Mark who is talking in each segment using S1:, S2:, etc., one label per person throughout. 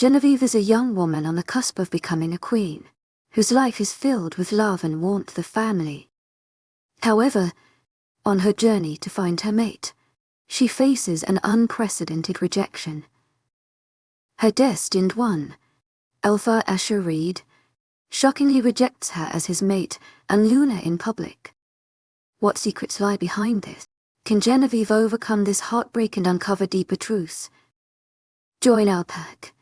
S1: Genevieve is a young woman on the cusp of becoming a queen, whose life is filled with love and warmth of family. However, on her journey to find her mate, she faces an unprecedented rejection. Her destined one, Heir, shockingly rejects her as his mate and Luna in public. What secrets lie behind this? Can Genevieve overcome this heartbreak and uncover deeper truths? Join our pack.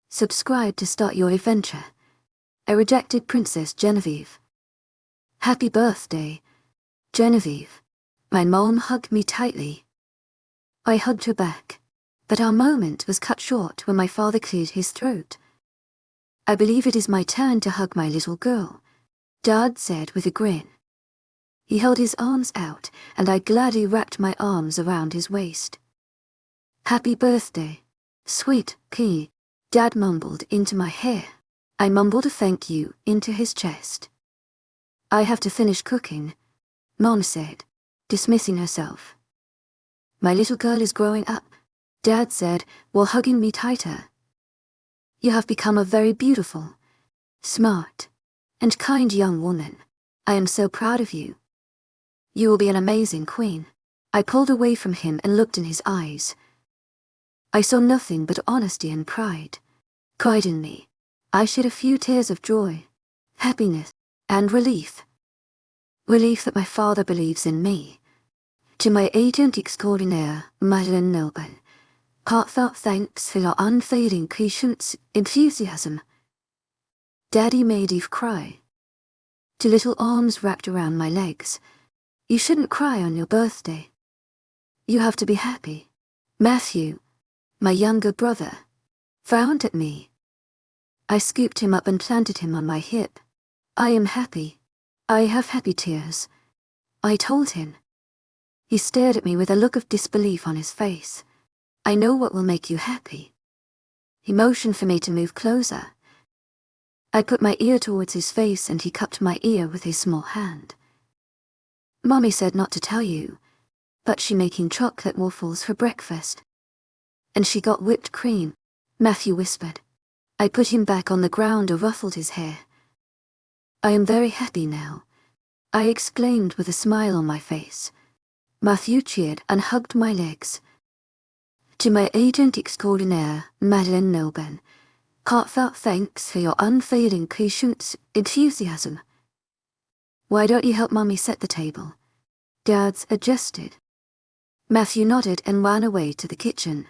S1: Subscribe to start your adventure. A rejected Princess Genevieve. Happy birthday, Genevieve. My mom hugged me tightly. I hugged her back, but our moment was cut short when my father cleared his throat. I believe it is my turn to hug my little girl, Dad said with a grin. He held his arms out, and I gladly wrapped my arms around his waist. Happy birthday, sweet pea, Dad mumbled into my hair. I mumbled a thank you into his chest. I have to finish cooking, Mom said, dismissing herself. My little girl is growing up, Dad said while hugging me tighter. You have become a very beautiful, smart, and kind young woman. I am so proud of you. You will be an amazing queen. I pulled away from him and looked in his eyes. I saw nothing but honesty and pride. Pride in me. I shed a few tears of joy, happiness, and relief. Relief that my father believes in me. To my agent extraordinaire, Madeleine Noble, heartfelt thanks for your unfading patience, enthusiasm. Daddy made Eve cry. Two little arms wrapped around my legs. You shouldn't cry on your birthday. You have to be happy. Matthew, my younger brother, frowned at me. I scooped him up and planted him on my hip. I am happy. I have happy tears, I told him. He stared at me with a look of disbelief on his face. I know what will make you happy. He motioned for me to move closer. I put my ear towards his face and he cupped my ear with his small hand. Mommy said not to tell you, but she making chocolate waffles for breakfast. And she got whipped cream, Matthew whispered. I put him back on the ground and ruffled his hair. I am very happy now, I exclaimed with a smile on my face. Matthew cheered and hugged my legs. To my agent extraordinaire, Madeleine Noble, heartfelt thanks for your unfailing patience, enthusiasm. Why don't you help Mommy set the table? Dad suggested. Matthew nodded and ran away to the kitchen.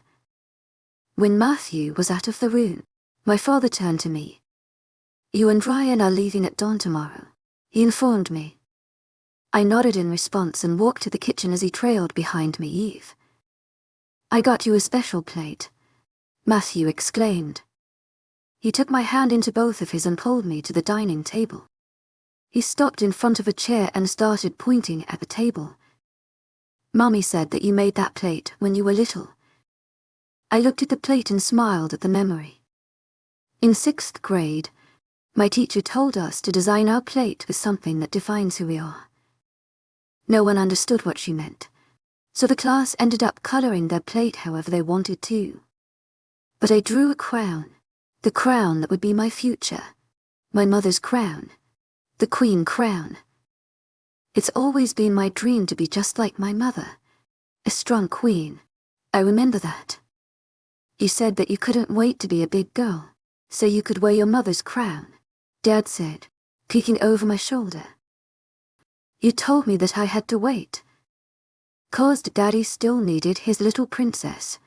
S1: When Matthew was out of the room, my father turned to me. You and Ryan are leaving at dawn tomorrow, he informed me. I nodded in response and walked to the kitchen as he trailed behind me. Eve. I got you a special plate, Matthew exclaimed. He took my hand into both of his and pulled me to the dining table. He stopped in front of a chair and started pointing at the table. Mommy said that you made that plate when you were little. I looked at the plate and smiled at the memory. In 6th grade, my teacher told us to design our plate with something that defines who we are. No one understood what she meant, so the class ended up coloring their plate however they wanted to. But I drew a crown, the crown that would be my future, my mother's crown, the queen crown. It's always been my dream to be just like my mother, a strong queen. I remember that. You said that you couldn't wait to be a big girl, so you could wear your mother's crown, Dad said, peeking over my shoulder. You told me that I had to wait. 'Cause Daddy still needed his little princess.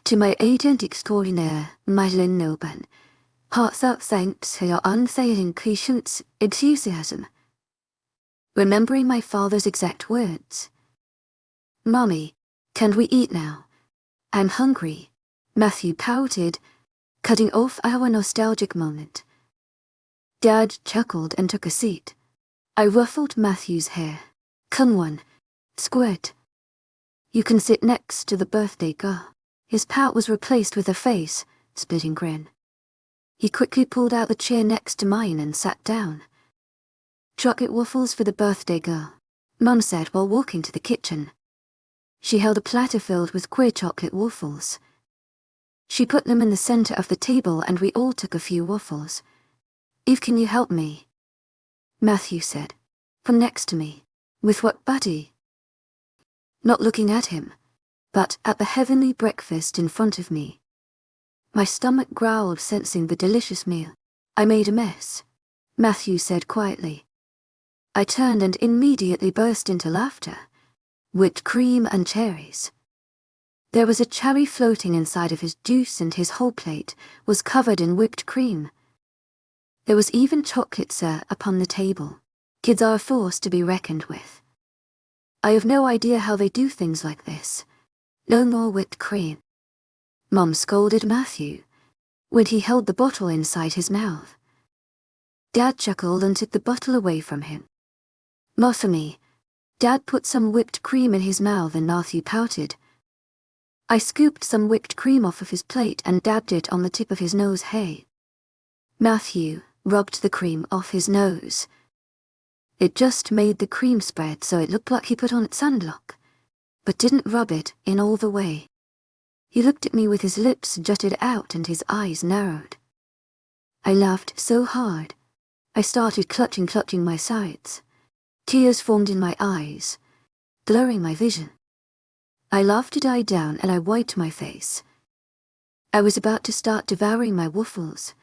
S1: To my agent extraordinaire, Madeleine Noble, heartfelt thanks for your unfailing patience, enthusiasm. Remembering my father's exact words. Mommy, can we eat now? I'm hungry, Matthew pouted, cutting off our nostalgic moment. Dad chuckled and took a seat. I ruffled Matthew's hair. Come on, squirt. You can sit next to the birthday girl. His pout was replaced with a face, splitting grin. He quickly pulled out the chair next to mine and sat down. Chocolate waffles for the birthday girl, Mum said while walking to the kitchen. She held a platter filled with queer chocolate waffles. She put them in the center of the table and we all took a few waffles. "Eve, can you help me?" Matthew said, from next to me. "With what, buddy?" Not looking at him, but at the heavenly breakfast in front of me. My stomach growled, sensing the delicious meal. "I made a mess," Matthew said quietly. I turned and immediately burst into laughter. Whipped cream and cherries. There was a cherry floating inside of his juice and his whole plate was covered in whipped cream. There was even chocolate syrup upon the table. Kids are a force to be reckoned with. I have no idea how they do things like this. No more whipped cream. Mom scolded Matthew when he held the bottle inside his mouth. Dad chuckled and took the bottle away from him. "More for me." Dad put some whipped cream in his mouth and Matthew pouted. I scooped some whipped cream off of his plate and dabbed it on the tip of his nose. "Hey." Matthew rubbed the cream off his nose. It just made the cream spread so it looked like he put on its sunblock, but didn't rub it in all the way. He looked at me with his lips jutted out and his eyes narrowed. I laughed so hard, I started clutching my sides. Tears formed in my eyes, blurring my vision. I laughed to die down and I wiped my face. I was about to start devouring my waffles,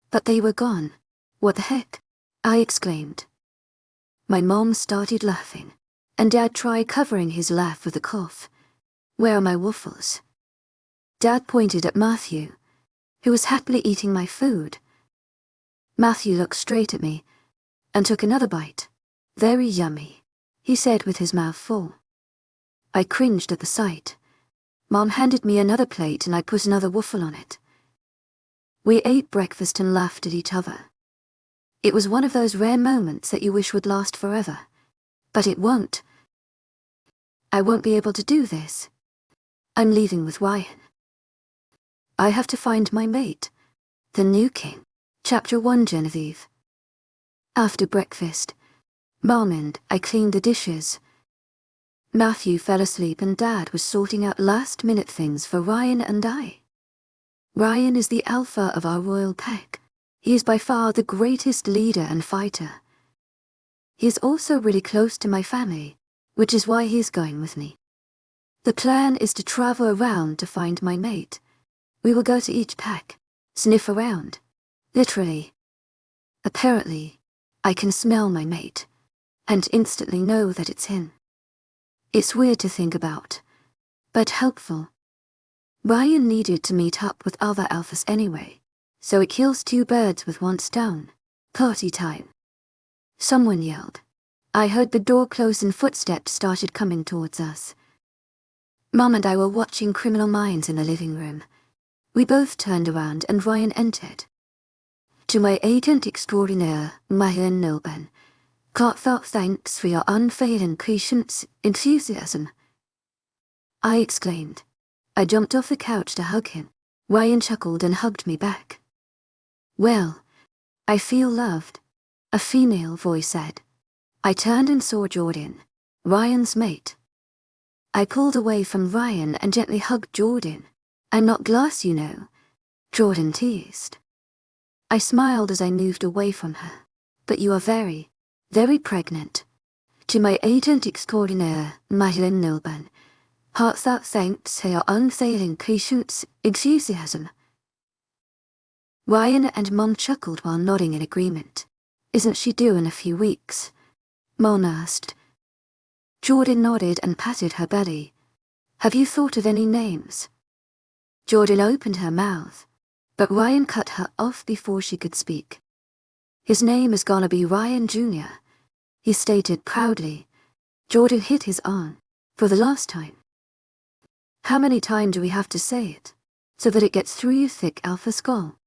S1: but they were gone. "What the heck?" I exclaimed. My mom started laughing, and Dad tried covering his laugh with a cough. "Where are my waffles?" Dad pointed at Matthew, who was happily eating my food. Matthew looked straight at me and took another bite. "Very yummy," he said with his mouth full. I cringed at the sight. Mom handed me another plate and I put another waffle on it. We ate breakfast and laughed at each other. It was one of those rare moments that you wish would last forever. But it won't. I won't be able to do this. I'm leaving with Ryan. I have to find my mate, the new king. Chapter 1, Genevieve. After breakfast, Mom and I cleaned the dishes. Matthew fell asleep and Dad was sorting out last-minute things for Ryan and I. Ryan is the alpha of our royal pack. He is by far the greatest leader and fighter. He is also really close to my family, which is why he is going with me. The plan is to travel around to find my mate. We will go to each pack, sniff around, literally. Apparently, I can smell my mate, and instantly know that it's him. It's weird to think about, but helpful. Ryan needed to meet up with other alphas anyway, so it kills two birds with one stone. Party time. Someone yelled. I heard the door close and footsteps started coming towards us. Mom and I were watching Criminal Minds in the living room. We both turned around and Ryan entered. "To my agent extraordinaire, Heir丨Royal, heartfelt thanks for your unfailing patience, enthusiasm," I exclaimed. I jumped off the couch to hug him. Ryan chuckled and hugged me back. "Well, I feel loved," a female voice said. I turned and saw Jordan, Ryan's mate. I pulled away from Ryan and gently hugged Jordan. "I'm not glass, you know," Jordan teased. I smiled as I moved away from her. "But you are very, very pregnant. To my agent extraordinaire, Heir丨Royal, heartfelt thanks for your unfailing patience, enthusiasm." Ryan and Mom chuckled while nodding in agreement. "Isn't she due in a few weeks?" Mom asked. Jordan nodded and patted her belly. "Have you thought of any names?" Jordan opened her mouth, but Ryan cut her off before she could speak. "His name is gonna be Ryan Jr.," he stated proudly. Jordan hit his arm. "For the last time." "How many times do we have to say it, so that it gets through your thick alpha skull?"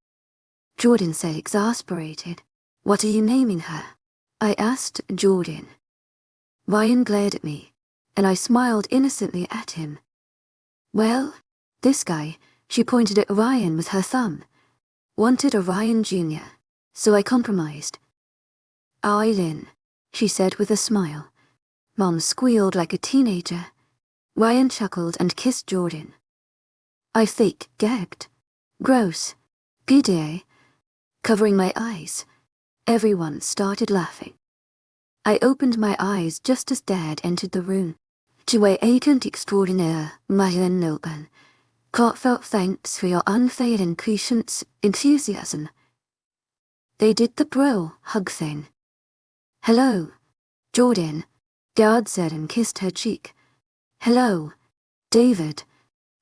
S1: Jordan said, exasperated. "What are you naming her?" I asked Jordan. Ryan glared at me, and I smiled innocently at him. "Well, this guy," she pointed at Ryan with her thumb, "wanted a Ryan Jr., so I compromised." "Eileen," she said with a smile. Mom squealed like a teenager. Ryan chuckled and kissed Jordan. I fake gagged. Gross. PDA. Covering my eyes. Everyone started laughing. I opened my eyes just as Dad entered the room. To a agent extraordinaire, Heir Noble. Heartfelt thanks for your unfailing patience, enthusiasm. They did the bro hug thing. Hello, Jordan, Dad said and kissed her cheek. Hello, David,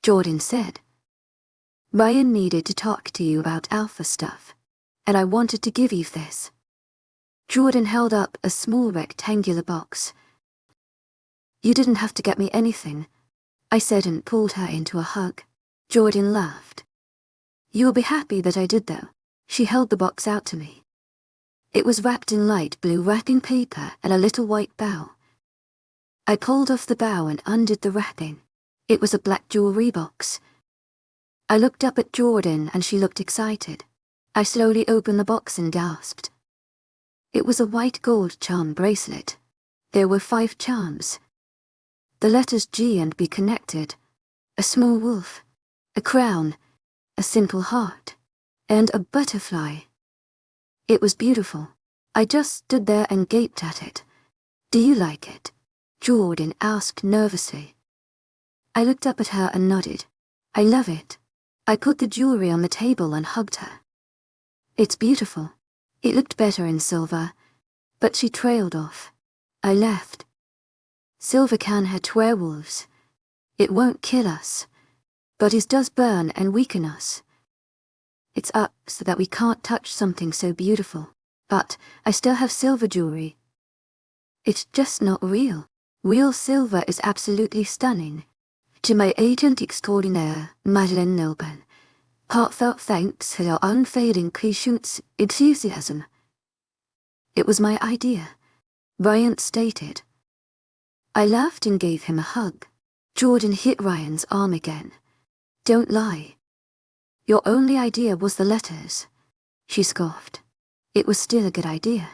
S1: Jordan said. Ryan needed to talk to you about alpha stuff, and I wanted to give you this. Jordan held up a small rectangular box. You didn't have to get me anything, I said and pulled her into a hug. Jordan laughed. You'll be happy that I did though. She held the box out to me. It was wrapped in light blue wrapping paper and a little white bow. I pulled off the bow and undid the wrapping. It was a black jewelry box. I looked up at Jordan and she looked excited. I slowly opened the box and gasped. It was a white gold charm bracelet. There were 5 charms. The letters G and B connected. A small wolf, a crown, a simple heart, and a butterfly. It was beautiful. I just stood there and gaped at it. Do you like it? Jordan asked nervously. I looked up at her and nodded. I love it. I put the jewelry on the table and hugged her. It's beautiful. It looked better in silver, but she trailed off. I left. Silver can hurt werewolves. It won't kill us, but it does burn and weaken us. It's up so that we can't touch something so beautiful, but I still have silver jewelry. It's just not real. Real silver is absolutely stunning. To my agent extraordinaire, Heir Noble. Heartfelt thanks for your unfailing patience, enthusiasm. It was my idea, Ryan stated. I laughed and gave him a hug. Jordan hit Ryan's arm again. Don't lie. Your only idea was the letters. She scoffed. It was still a good idea.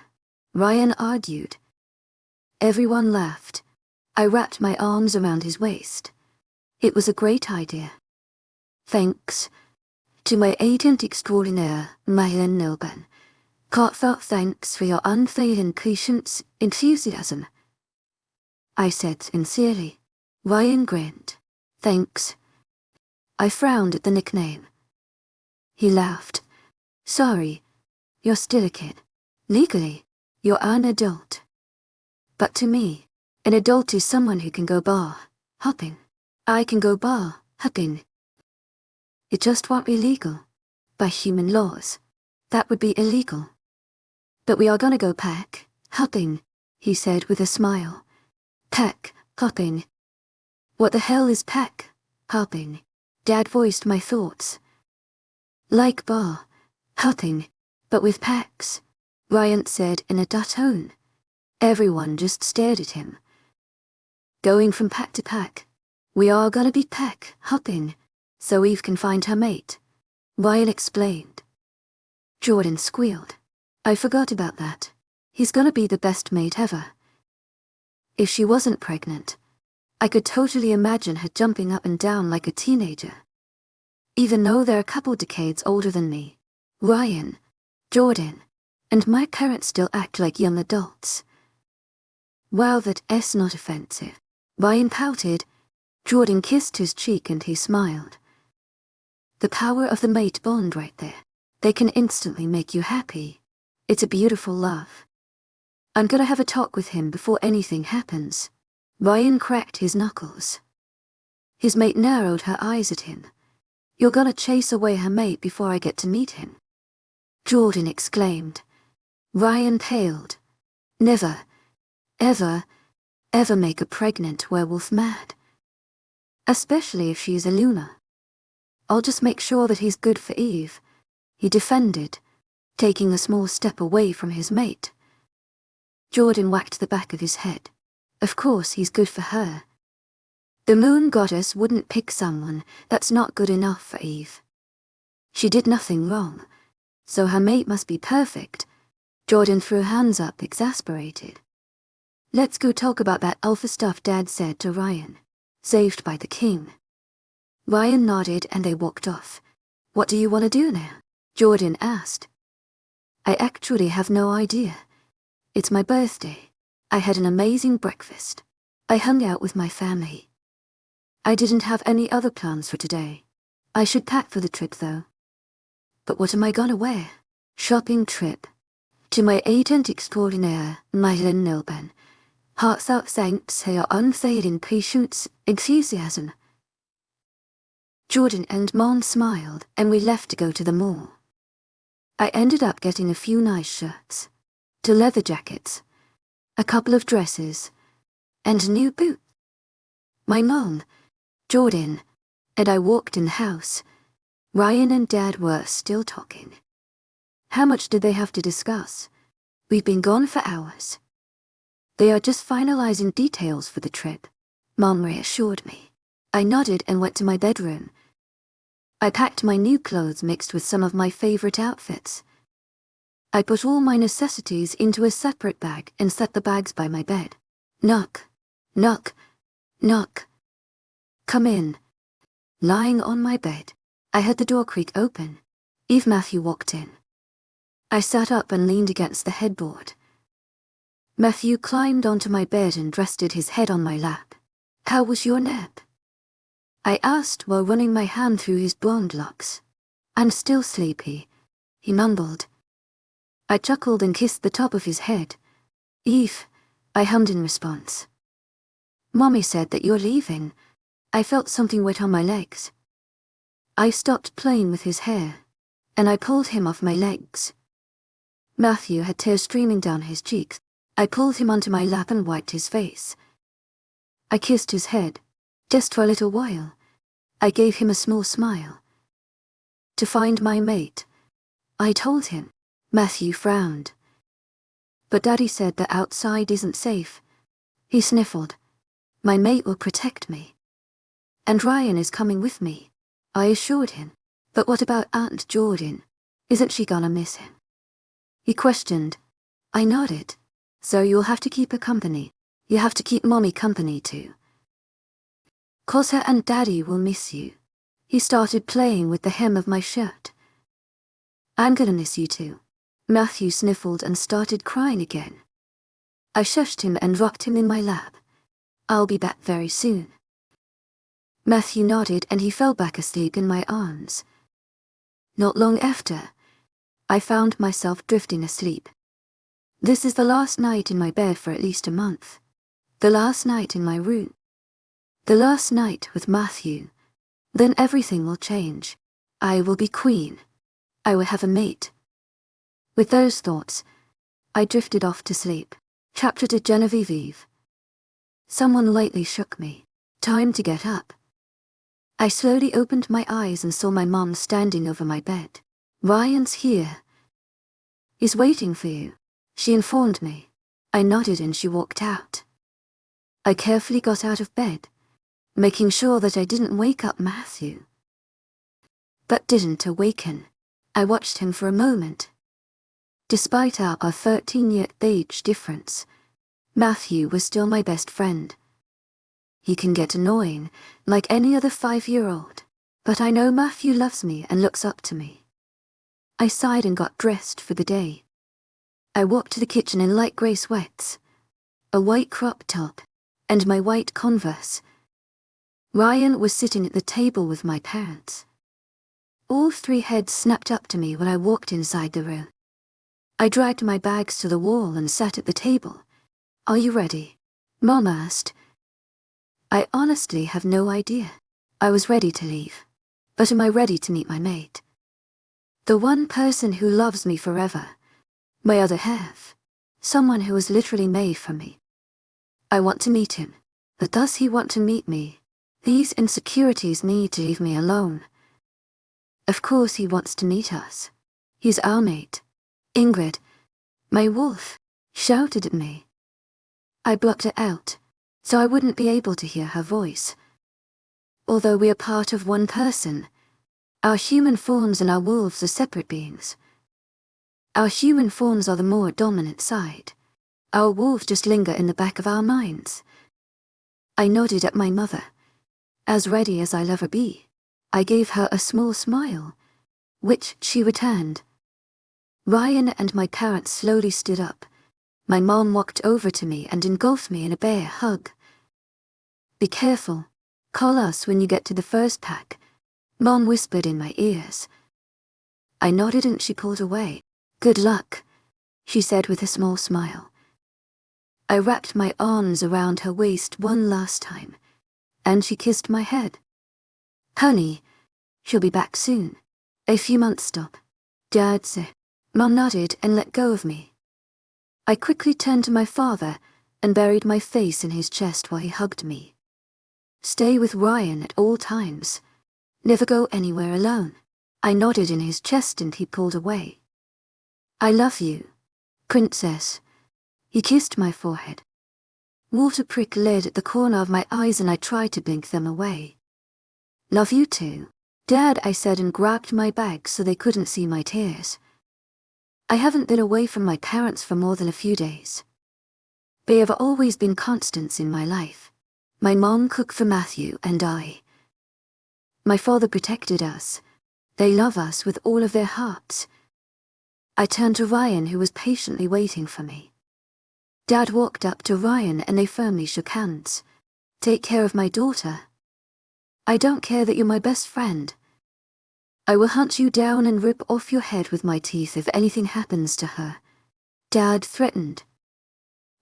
S1: Ryan argued. Everyone laughed. I wrapped my arms around his waist. It was a great idea. Thanks. To my agent extraordinaire, Heir Noble. Heartfelt thanks for your unfailing patience, enthusiasm. I said sincerely. Ryan grinned. Thanks. I frowned at the nickname. He laughed. Sorry, you're still a kid. Legally, you're an adult. But to me, an adult is someone who can go bar hopping. I can go bar hopping. It just won't be legal. By human laws, that would be illegal. But we are gonna go pack hopping, he said with a smile. Pack hopping. What the hell is pack hopping? Dad voiced my thoughts. Like bar hopping, but with packs, Ryan said in a dull tone. Everyone just stared at him. Going from pack to pack. We are gonna be pack hopping, so Eve can find her mate, Ryan explained. Jordan squealed. I forgot about that. He's gonna be the best mate ever. If she wasn't pregnant, I could totally imagine her jumping up and down like a teenager. Even though they're a couple decades older than me, Ryan, Jordan, and my parents still act like young adults. Well, that's not offensive. Ryan pouted. Jordan kissed his cheek and he smiled. The power of the mate bond right there. They can instantly make you happy. It's a beautiful love. I'm gonna have a talk with him before anything happens. Ryan cracked his knuckles. His mate narrowed her eyes at him. You're gonna chase away her mate before I get to meet him? Jordan exclaimed. Ryan paled. Never, ever, ever make a pregnant werewolf mad. Especially if she's a Luna. I'll just make sure that he's good for Eve, he defended, taking a small step away from his mate. Jordan whacked the back of his head. Of course he's good for her. The moon goddess wouldn't pick someone that's not good enough for Eve. She did nothing wrong, so her mate must be perfect. Jordan threw hands up, exasperated. Let's go talk about that alpha stuff Dad said to Ryan. Saved by the king. Ryan nodded and they walked off. What do you want to do now? Jordan asked. I actually have no idea. It's my birthday. I had an amazing breakfast. I hung out with my family. I didn't have any other plans for today. I should pack for the trip though. But what am I gonna wear? Shopping trip. To my agent extraordinaire, Mylan Nilben. Heartfelt thanks for your unfailing patience, enthusiasm. Jordan and Mom smiled, and we left to go to the mall. I ended up getting a few nice shirts, 2 leather jackets, a couple of dresses, and a new boot. My mom, Jordan, and I walked in the house. Ryan and Dad were still talking. How much did they have to discuss? We've been gone for hours. They are just finalizing details for the trip, Mom reassured me. I nodded and went to my bedroom. I packed my new clothes mixed with some of my favorite outfits. I put all my necessities into a separate bag and set the bags by my bed. Knock, knock, knock. Come in. Lying on my bed, I heard the door creak open. Eve Matthew walked in. I sat up and leaned against the headboard. Matthew climbed onto my bed and rested his head on my lap. How was your nap? I asked while running my hand through his blonde locks. I'm still sleepy, he mumbled. I chuckled and kissed the top of his head. Eve, I hummed in response. Mommy said that you're leaving. I felt something wet on my legs. I stopped playing with his hair, and I pulled him off my legs. Matthew had tears streaming down his cheeks. I pulled him onto my lap and wiped his face. I kissed his head, just for a little while. I gave him a small smile. To find my mate, I told him. Matthew frowned. But Daddy said that outside isn't safe. He sniffled. My mate will protect me. And Ryan is coming with me, I assured him. But what about Aunt Jordan? Isn't she gonna miss him? He questioned. I nodded. So you'll have to keep her company. You have to keep Mommy company too. 'Cause her and Daddy will miss you. He started playing with the hem of my shirt. I'm gonna miss you too. Matthew sniffled and started crying again. I shushed him and rocked him in my lap. I'll be back very soon. Matthew nodded and he fell back asleep in my arms. Not long after, I found myself drifting asleep. This is the last night in my bed for at least a month. The last night in my room. The last night with Matthew. Then everything will change. I will be queen. I will have a mate. With those thoughts, I drifted off to sleep. Chapter to Genevieve. Someone lightly shook me. Time to get up. I slowly opened my eyes and saw my mom standing over my bed. Ryan's here. He's waiting for you, she informed me. I nodded and she walked out. I carefully got out of bed, making sure that I didn't wake up Matthew. But didn't awaken. I watched him for a moment. Despite our 13-year age difference, Matthew was still my best friend. He can get annoying, like any other 5-year-old, but I know Matthew loves me and looks up to me. I sighed and got dressed for the day. I walked to the kitchen in light grey sweats, a white crop top, and my white Converse. Ryan was sitting at the table with my parents. All 3 heads snapped up to me when I walked inside the room. I dragged my bags to the wall and sat at the table. Are you ready? Mom asked. I honestly have no idea. I was ready to leave. But am I ready to meet my mate? The one person who loves me forever. My other half. Someone who was literally made for me. I want to meet him. But does he want to meet me? These insecurities need to leave me alone. Of course he wants to meet us. He's our mate. Ingrid, my wolf, shouted at me. I blocked it out, so I wouldn't be able to hear her voice. Although we are part of one person, our human forms and our wolves are separate beings. Our human forms are the more dominant side. Our wolves just linger in the back of our minds. I nodded at my mother. As ready as I'll ever be. I gave her a small smile. which she returned. Ryan and my parents slowly stood up. My mom walked over to me and engulfed me in a bear hug. "Be careful. Call us when you get to the first pack," Mom whispered in my ears. I nodded and she pulled away. "Good luck," she said with a small smile. I wrapped my arms around her waist one last time, and she kissed my head. "Honey, she'll be back soon. A few months stop," Dad said. Mom nodded and let go of me. I quickly turned to my father and buried my face in his chest while he hugged me. "Stay with Ryan at all times. Never go anywhere alone." I nodded in his chest and he pulled away. "I love you, Princess." He kissed my forehead. Water prick-led at the corner of my eyes and I tried to blink them away. "Love you too, Dad," I said and grabbed my bag so they couldn't see my tears. I haven't been away from my parents for more than a few days. They have always been constants in my life. My mom cooked for Matthew and I. My father protected us. They love us with all of their hearts. I turned to Ryan, who was patiently waiting for me. Dad walked up to Ryan and they firmly shook hands. "Take care of my daughter. I don't care that you're my best friend. I will hunt you down and rip off your head with my teeth if anything happens to her," Dad threatened.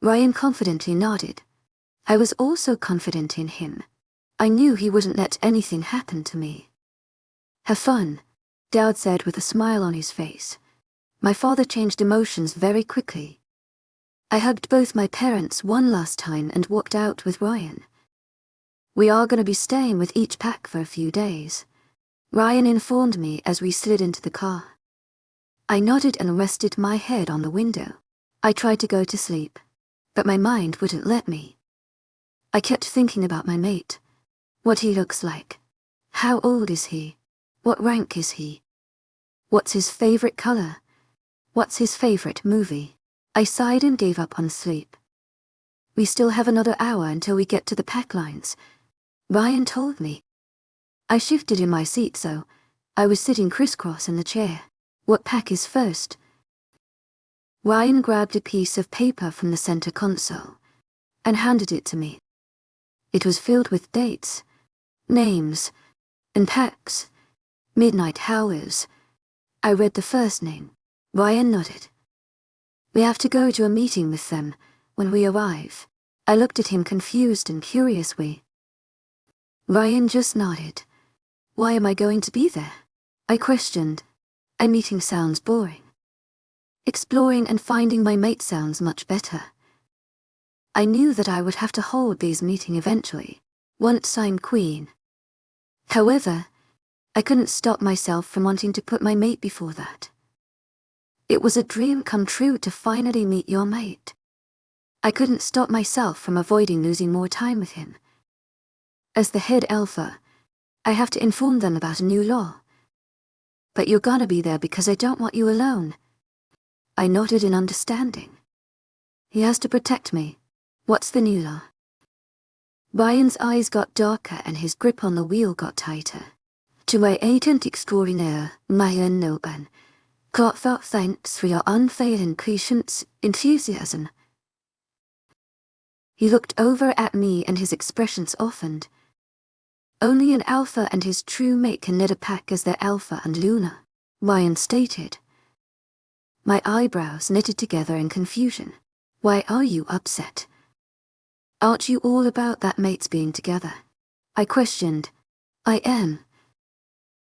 S1: Ryan confidently nodded. I was also confident in him. I knew he wouldn't let anything happen to me. "Have fun," Dad said with a smile on his face. My father changed emotions very quickly. I hugged both my parents one last time and walked out with Ryan. "We are going to be staying with each pack for a few days," Ryan informed me as we slid into the car. I nodded and rested my head on the window. I tried to go to sleep, but my mind wouldn't let me. I kept thinking about my mate. What he looks like. How old is he? What rank is he? What's his favorite color? What's his favorite movie? I sighed and gave up on sleep. "We still have another hour until we get to the pack lines," Ryan told me. I shifted in my seat so I was sitting crisscross in the chair. "What pack is first?" Ryan grabbed a piece of paper from the center console and handed it to me. It was filled with dates, names, and packs. Midnight Howlers. I read the first name. Ryan nodded. "We have to go to a meeting with them when we arrive." I looked at him confused and curiously. Ryan just nodded. "Why am I going to be there?" I questioned. "A meeting sounds boring. Exploring and finding my mate sounds much better." I knew that I would have to hold these meetings eventually, once I'm queen. However, I couldn't stop myself from wanting to put my mate before that. It was a dream come true to finally meet your mate. I couldn't stop myself from avoiding losing more time with him. As the head alpha, I have to inform them about a new law. "But you're gonna be there because I don't want you alone." I nodded in understanding. "He has to protect me. What's the new law?" Ryan's eyes got darker and his grip on the wheel got tighter. "To my agent extraordinaire, Heir Noban, heartfelt thanks for your unfailing patience, enthusiasm." He looked over at me and his expression softened. "Only an alpha and his true mate can lead a pack as their alpha and Luna," Ryan stated. My eyebrows knitted together in confusion. "Why are you upset? Aren't you all about that mates being together?" I questioned. "I am.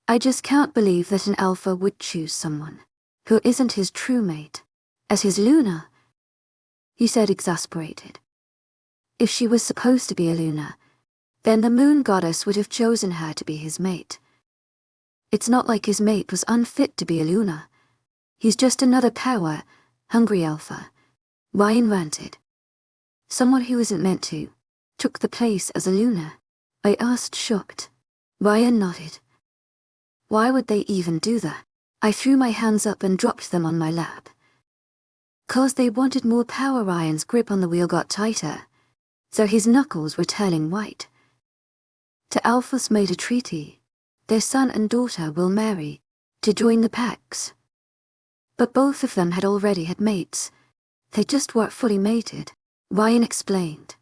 S1: I just can't believe that an alpha would choose someone who isn't his true mate as his Luna," he said, exasperated. "If she was supposed to be a Luna, then the moon goddess would have chosen her to be his mate. It's not like his mate was unfit to be a Luna. He's just another power, hungry alpha," Ryan ranted. "Someone who isn't meant to took the place as a Luna." I asked, shocked. Ryan nodded. "Why would they even do that?" I threw my hands up and dropped them on my lap. "'Cause they wanted more power." Ryan's grip on the wheel got tighter, so his knuckles were turning white. "The alphas made a treaty. Their son and daughter will marry to join the packs. But both of them had already had mates. They just weren't fully mated, Ryan explained.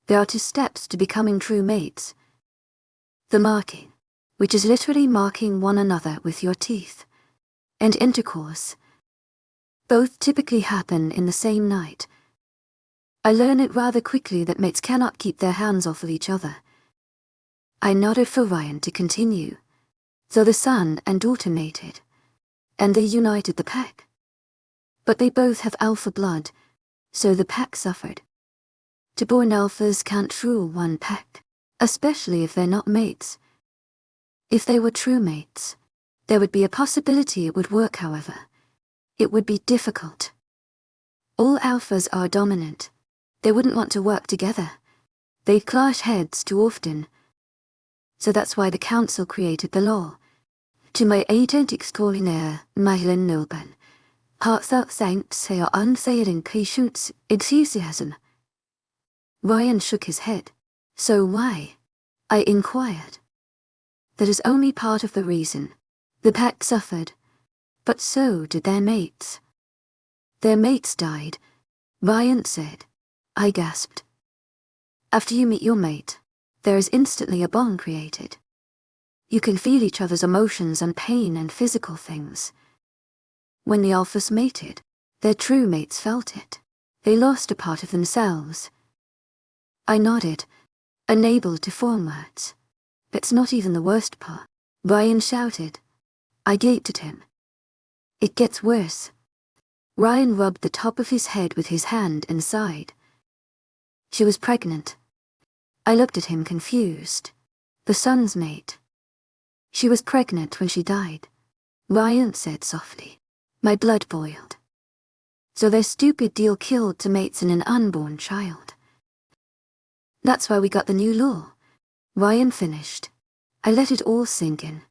S1: There are 2 steps to becoming true mates. The marking, which is literally marking one another with your teeth, and intercourse. Both typically happen in the same night. I learn it rather quickly that mates cannot keep their hands off of each other. I nodded for Ryan to continue. So the son and daughter mated, and they united the pack. But they both have alpha blood, so the pack suffered. Born alphas can't rule one pack, especially if they're not mates. If they were true mates, there would be a possibility it would work, however. It would be difficult. All alphas are dominant. They wouldn't want to work together. They'd clash heads too often. So that's why the council created the law. To my agent extraordinaire, Madeline Nilben, heartfelt thanks for your unfailing patience, enthusiasm. Ryan shook his head. So why? I inquired. That is only part of the reason. The pack suffered, but so did their mates. Their mates died, Ryan said. I gasped. After you meet your mate, there is instantly a bond created. You can feel each other's emotions and pain and physical things. When the alphas mated, their true mates felt it. They lost a part of themselves. I nodded, unable to form words. It's not even the worst part. Ryan shouted. I gaped at him. It gets worse. Ryan rubbed the top of his head with his hand and sighed. She was pregnant. I looked at him confused. The son's mate. She was pregnant when she died, Ryan said softly. My blood boiled. So their stupid deal killed two mates and an unborn child. That's why we got the new law. Ryan finished. I let it all sink in.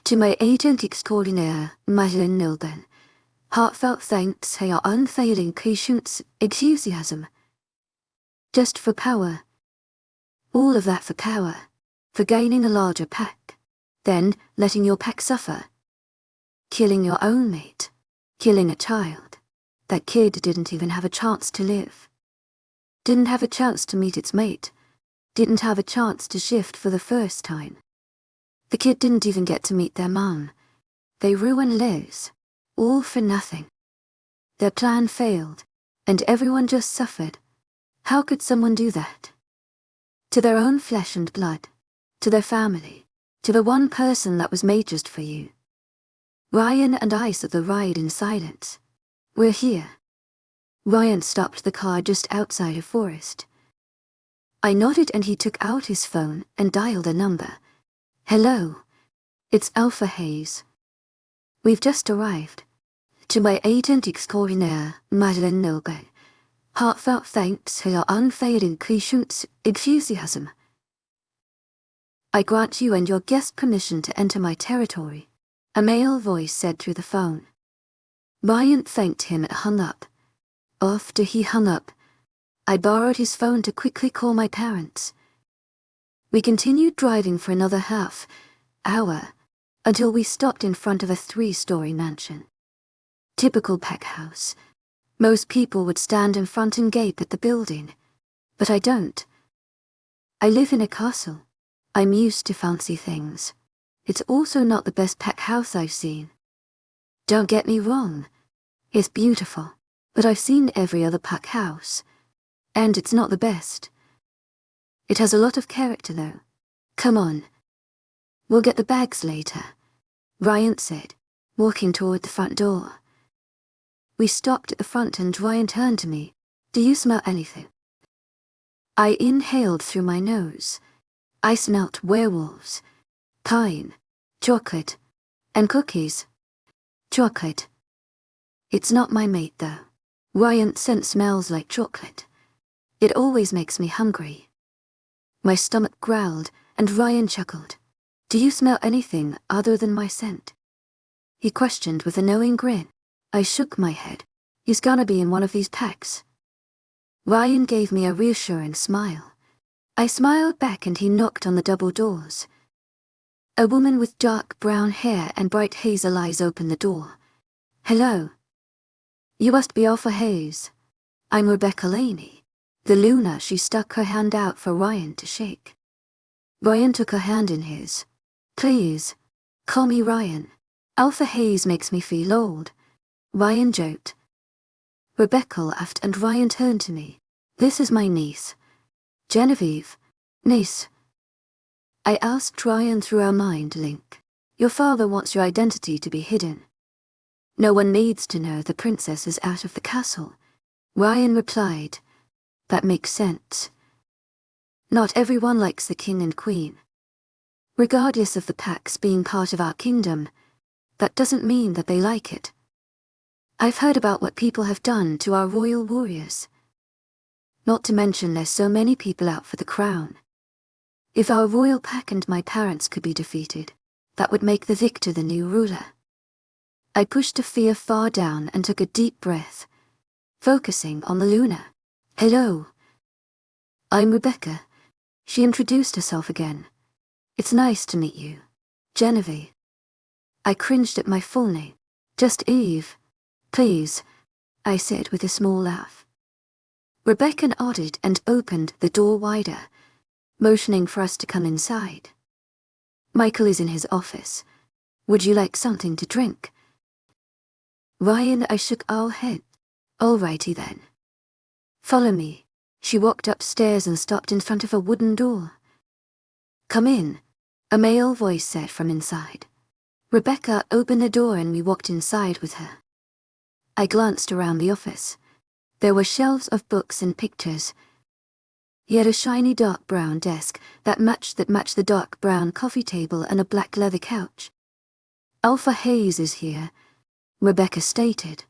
S1: To my agent extraordinaire, Madeline Nilben, heartfelt thanks for your unfailing patience, enthusiasm. Just for power. All of that for power. For gaining a larger pack. Then letting your pack suffer. Killing your own mate. Killing a child. That kid didn't even have a chance to live. Didn't have a chance to meet its mate. Didn't have a chance to shift for the first time. The kid didn't even get to meet their mom. They ruined Liz. All for nothing. Their plan failed, and everyone just suffered. How could someone do that? To their own flesh and blood. To their family. To the one person that was made just for you. Ryan and I saw the ride in silence. We're here. Ryan stopped the car just outside a forest. I nodded and he took out his phone and dialed a number. Hello. It's Alpha Hayes. We've just arrived. To my agent extraordinaire, Madeline Nilben, heartfelt thanks for your unfailing patience, enthusiasm. I grant you and your guest permission to enter my territory, a male voice said through the phone. Ryan thanked him and hung up. After he hung up, I borrowed his phone to quickly call my parents. We continued driving for another half-hour, until we stopped in front of a 3-story mansion. Typical pack house. Most people would stand in front and gape at the building, but I don't. I live in a castle. I'm used to fancy things. It's also not the best pack house I've seen. Don't get me wrong. It's beautiful, but I've seen every other pack house. And it's not the best. It has a lot of character though. Come on. We'll get the bags later, Ryan said, walking toward the front door. We stopped at the front and Ryan turned to me. Do you smell anything? I inhaled through my nose. I smelt werewolves, pine, chocolate, and cookies. Chocolate. It's not my mate though. Ryan's scent smells like chocolate. It always makes me hungry. My stomach growled, and Ryan chuckled. Do you smell anything other than my scent? He questioned with a knowing grin. I shook my head. He's gonna be in one of these packs. Ryan gave me a reassuring smile. I smiled back and he knocked on the double doors. A woman with dark brown hair and bright hazel eyes opened the door. "Hello. You must be Alpha Hayes. I'm Rebecca Laney, the Luna." She stuck her hand out for Ryan to shake. Ryan took her hand in his. "Please, call me Ryan. Alpha Hayes makes me feel old," Ryan joked. Rebecca laughed and Ryan turned to me. "This is my niece, Genevieve." "Niece?" I asked Ryan through our mind link. "Your father wants your identity to be hidden. No one needs to know the princess is out of the castle." Ryan replied, "That makes sense. Not everyone likes the king and queen. Regardless of the packs being part of our kingdom, that doesn't mean that they like it. I've heard about what people have done to our royal warriors. Not to mention there's so many people out for the crown. If our royal pack and my parents could be defeated, that would make the victor the new ruler." I pushed a fear far down and took a deep breath, focusing on the Luna. "Hello. I'm Rebecca." She introduced herself again. "It's nice to meet you, Genevieve." I cringed at my full name. "Just Eve, please," I said with a small laugh. Rebecca nodded and opened the door wider, motioning for us to come inside. "Michael is in his office. Would you like something to drink?" Ryan and I shook our head. "Alrighty then. Follow me." She walked upstairs and stopped in front of a wooden door. "Come in," a male voice said from inside. Rebecca opened the door and we walked inside with her. I glanced around the office. There were shelves of books and pictures. He had a shiny dark brown desk that matched the dark brown coffee table and a black leather couch. "Alpha Hayes is here," Rebecca stated.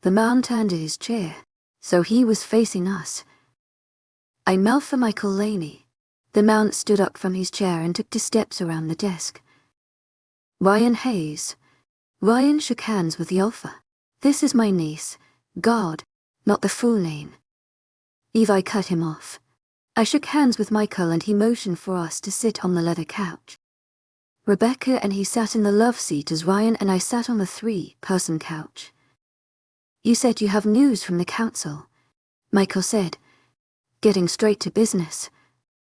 S1: The man turned to his chair, so he was facing us. "I'm Alpha Michael Laney." The man stood up from his chair and took 2 steps around the desk. "Ryan Hayes." Ryan shook hands with the Alpha. "This is my niece, God, not the full name." Eve, I cut him off. I shook hands with Michael and he motioned for us to sit on the leather couch. Rebecca and he sat in the love seat as Ryan and I sat on the 3-person couch. "You said you have news from the council," Michael said, getting straight to business.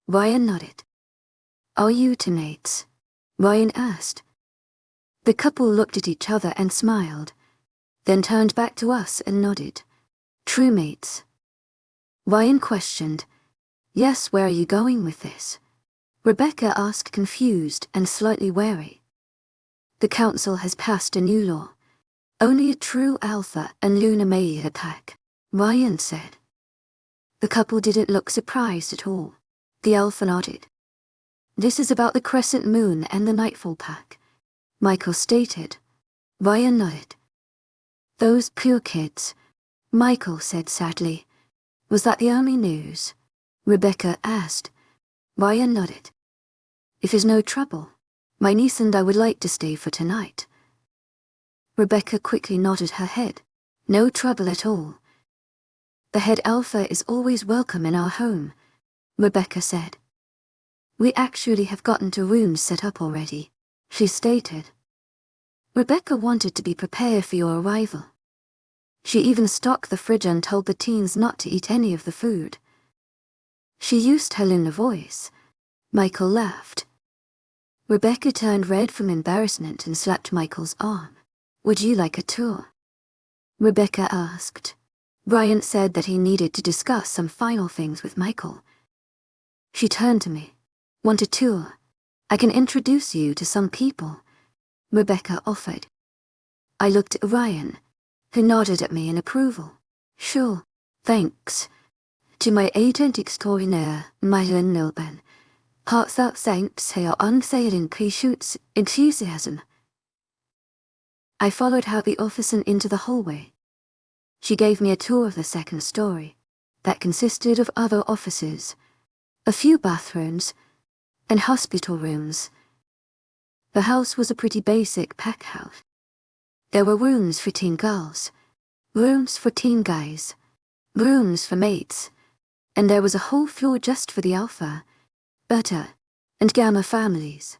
S1: Ryan nodded. "Are you teammates?" Ryan asked. The couple looked at each other and smiled, then turned back to us and nodded. "True mates?" Ryan questioned. "Yes, where are you going with this?" Rebecca asked, confused and slightly wary. "The council has passed a new law. Only a true Alpha and Luna may attack," Ryan said. The couple didn't look surprised at all. The Alpha nodded. "This is about the crescent moon and the nightfall pack," Michael stated. Ryan nodded. "Those pure kids," Michael said sadly. "Was that the only news?" Rebecca asked. Ryan nodded. "If there's no trouble, my niece and I would like to stay for tonight." Rebecca quickly nodded her head. "No trouble at all. The head Alpha is always welcome in our home," Rebecca said. "We actually have gotten 2 rooms set up already," she stated. Rebecca wanted to be prepared for your arrival. She even stocked the fridge and told the teens not to eat any of the food. She used her Luna voice. Michael laughed. Rebecca turned red from embarrassment and slapped Michael's arm. "Would you like a tour?" Rebecca asked. Bryant said that he needed to discuss some final things with Michael. She turned to me. "Want a tour? I can introduce you to some people," Rebecca offered. I looked at Ryan, who nodded at me in approval. "Sure, thanks. To my agent extraordinaire, Myron Milburn. Heartfelt thanks for your unfailing patience, enthusiasm." I followed her out the office and into the hallway. She gave me a tour of the 2nd story, that consisted of other offices, a few bathrooms, and hospital rooms. The house was a pretty basic pack house. There were rooms for teen girls, rooms for teen guys, rooms for mates, and there was a whole floor just for the Alpha, Beta, and Gamma families.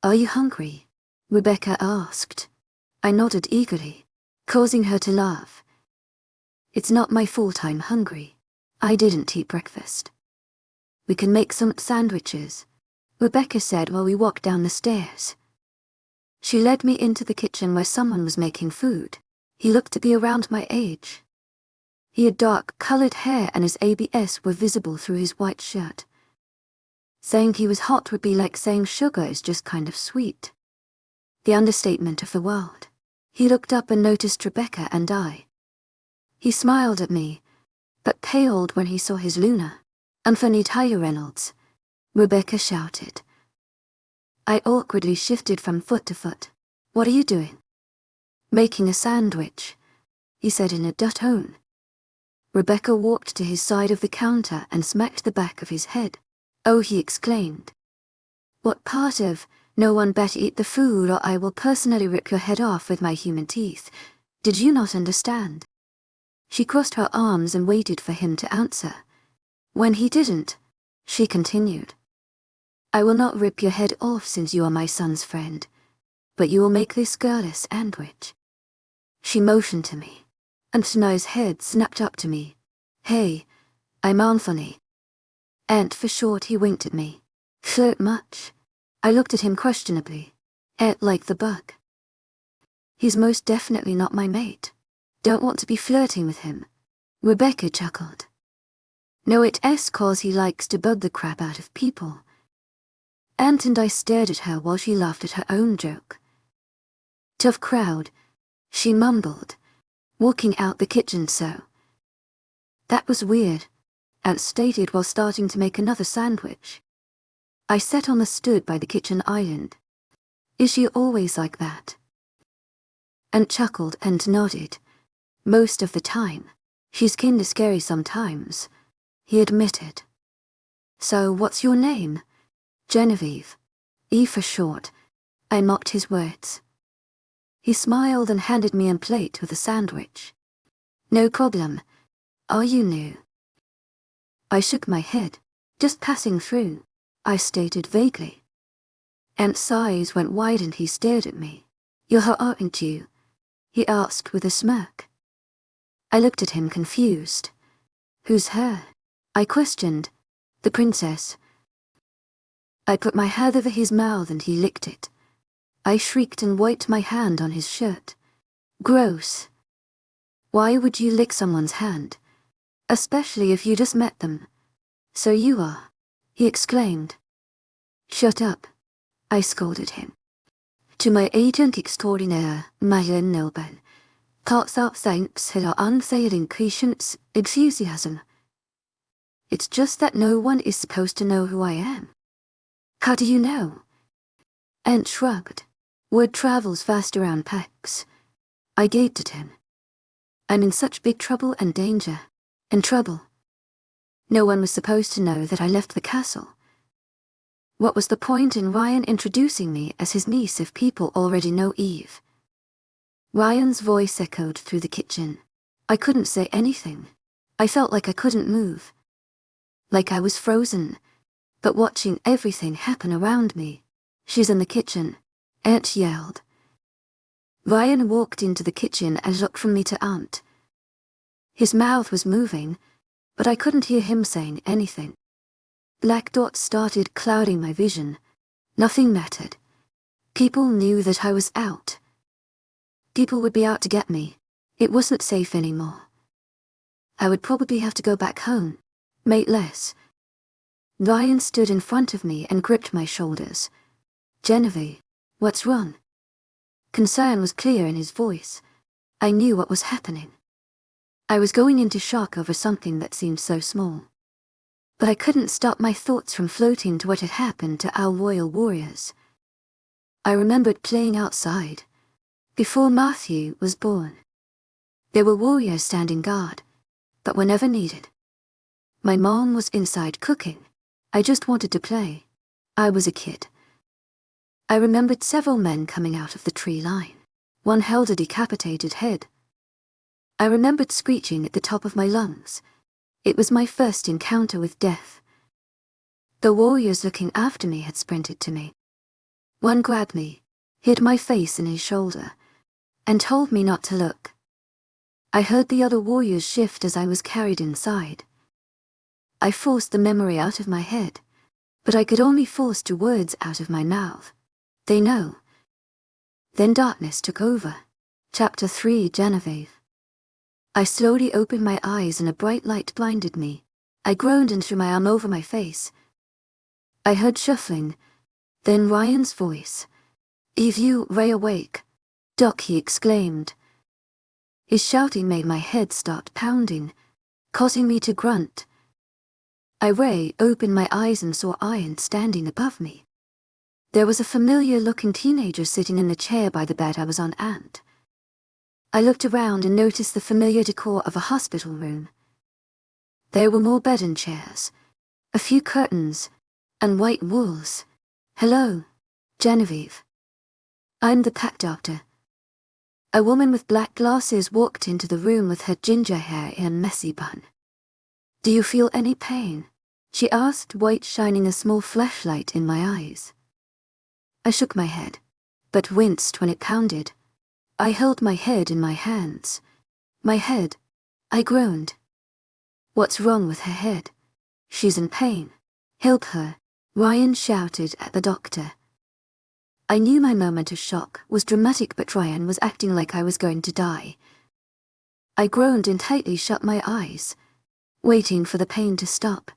S1: "Are you hungry?" Rebecca asked. I nodded eagerly, causing her to laugh. "It's not my fault I'm hungry. I didn't eat breakfast." "We can make some sandwiches," Rebecca said while we walked down the stairs. She led me into the kitchen where someone was making food. He looked to be around my age. He had dark-colored hair and his ABS were visible through his white shirt. Saying he was hot would be like saying sugar is just kind of sweet. The understatement of the world. He looked up and noticed Rebecca and I. He smiled at me, but paled when he saw his Luna. "Anthony Tyler Reynolds," Rebecca shouted. I awkwardly shifted from foot to foot. "What are you doing?" "Making a sandwich," he said in a dull tone. Rebecca walked to his side of the counter and smacked the back of his head. "Oh," he exclaimed. "What part of, 'No one better eat the food or I will personally rip your head off with my human teeth,' did you not understand?" She crossed her arms and waited for him to answer. When he didn't, she continued. "I will not rip your head off since you are my son's friend, but you will make this girl a sandwich." She motioned to me. Anthony's head snapped up to me. "Hey, I'm Anthony." "Ant for short," he winked at me. "Flirt much?" I looked at him questionably. "Ant like the bug." "He's most definitely not my mate. Don't want to be flirting with him." Rebecca chuckled. "No, it's cause he likes to bug the crap out of people." Ant and I stared at her while she laughed at her own joke. "Tough crowd," she mumbled, walking out the kitchen. "So that was weird," Ant stated while starting to make another sandwich. I sat on the stood by the kitchen island. "Is she always like that?" Ant chuckled and nodded. "Most of the time. She's kinda scary sometimes," he admitted. "So what's your name?" "Genevieve. E for short." I mocked his words. He smiled and handed me a plate with a sandwich. "No problem. Are you new?" I shook my head. "Just passing through," I stated vaguely. Ant's eyes went wide and he stared at me. "You're her, aren't you?" he asked with a smirk. I looked at him confused. "Who's her?" I questioned. "The princess." I put my hand over his mouth and he licked it. I shrieked and wiped my hand on his shirt. "Gross. Why would you lick someone's hand? Especially if you just met them." "So you are," he exclaimed. "Shut up," I scolded him. "To my agent extraordinaire, Marion Noble, thoughts out thanks her unfailing patience, enthusiasm. It's just that no one is supposed to know who I am." "How do you know?" Ant shrugged. "Word travels fast around packs." I gaped at him. "I'm in such big trouble and danger. And trouble. No one was supposed to know that I left the castle. What was the point in Ryan introducing me as his niece if people already know Eve?" Ryan's voice echoed through the kitchen. I couldn't say anything. I felt like I couldn't move. Like I was frozen, but watching everything happen around me. "She's in the kitchen," Ant yelled. Ryan walked into the kitchen and looked from me to Ant. His mouth was moving, but I couldn't hear him saying anything. Black dots started clouding my vision. Nothing mattered. People knew that I was out. People would be out to get me. It wasn't safe anymore. I would probably have to go back home, mateless. Ryan stood in front of me and gripped my shoulders. "Genevieve, what's wrong?" Concern was clear in his voice. I knew what was happening. I was going into shock over something that seemed so small. But I couldn't stop my thoughts from floating to what had happened to our royal warriors. I remembered playing outside, before Matthew was born. There were warriors standing guard, but were never needed. My mom was inside cooking. I just wanted to play. I was a kid. I remembered several men coming out of the tree line. One held a decapitated head. I remembered screeching at the top of my lungs. It was my first encounter with death. The warriors looking after me had sprinted to me. One grabbed me, hid my face in his shoulder, and told me not to look. I heard the other warriors shift as I was carried inside. I forced the memory out of my head, but I could only force 2 words out of my mouth. They know. Then darkness took over. Chapter 3, Genevieve. I slowly opened my eyes and a bright light blinded me. I groaned and threw my arm over my face. I heard shuffling, then Ryan's voice. "Eve, you Ray awake." "Doc," he exclaimed. His shouting made my head start pounding, causing me to grunt. I opened my eyes and saw Ian standing above me. There was a familiar-looking teenager sitting in the chair by the bed I was on and I looked around and noticed the familiar decor of a hospital room. There were more bed and chairs, a few curtains, and white walls. "Hello, Genevieve. I'm the pack doctor." A woman with black glasses walked into the room with her ginger hair in a messy bun. "Do you feel any pain?" she asked, white shining a small flashlight in my eyes. I shook my head, but winced when it pounded. I held my head in my hands. "My head," I groaned. "What's wrong with her head?" "She's in pain. Help her," Ryan shouted at the doctor. I knew my moment of shock was dramatic, but Ryan was acting like I was going to die. I groaned and tightly shut my eyes, waiting for the pain to stop.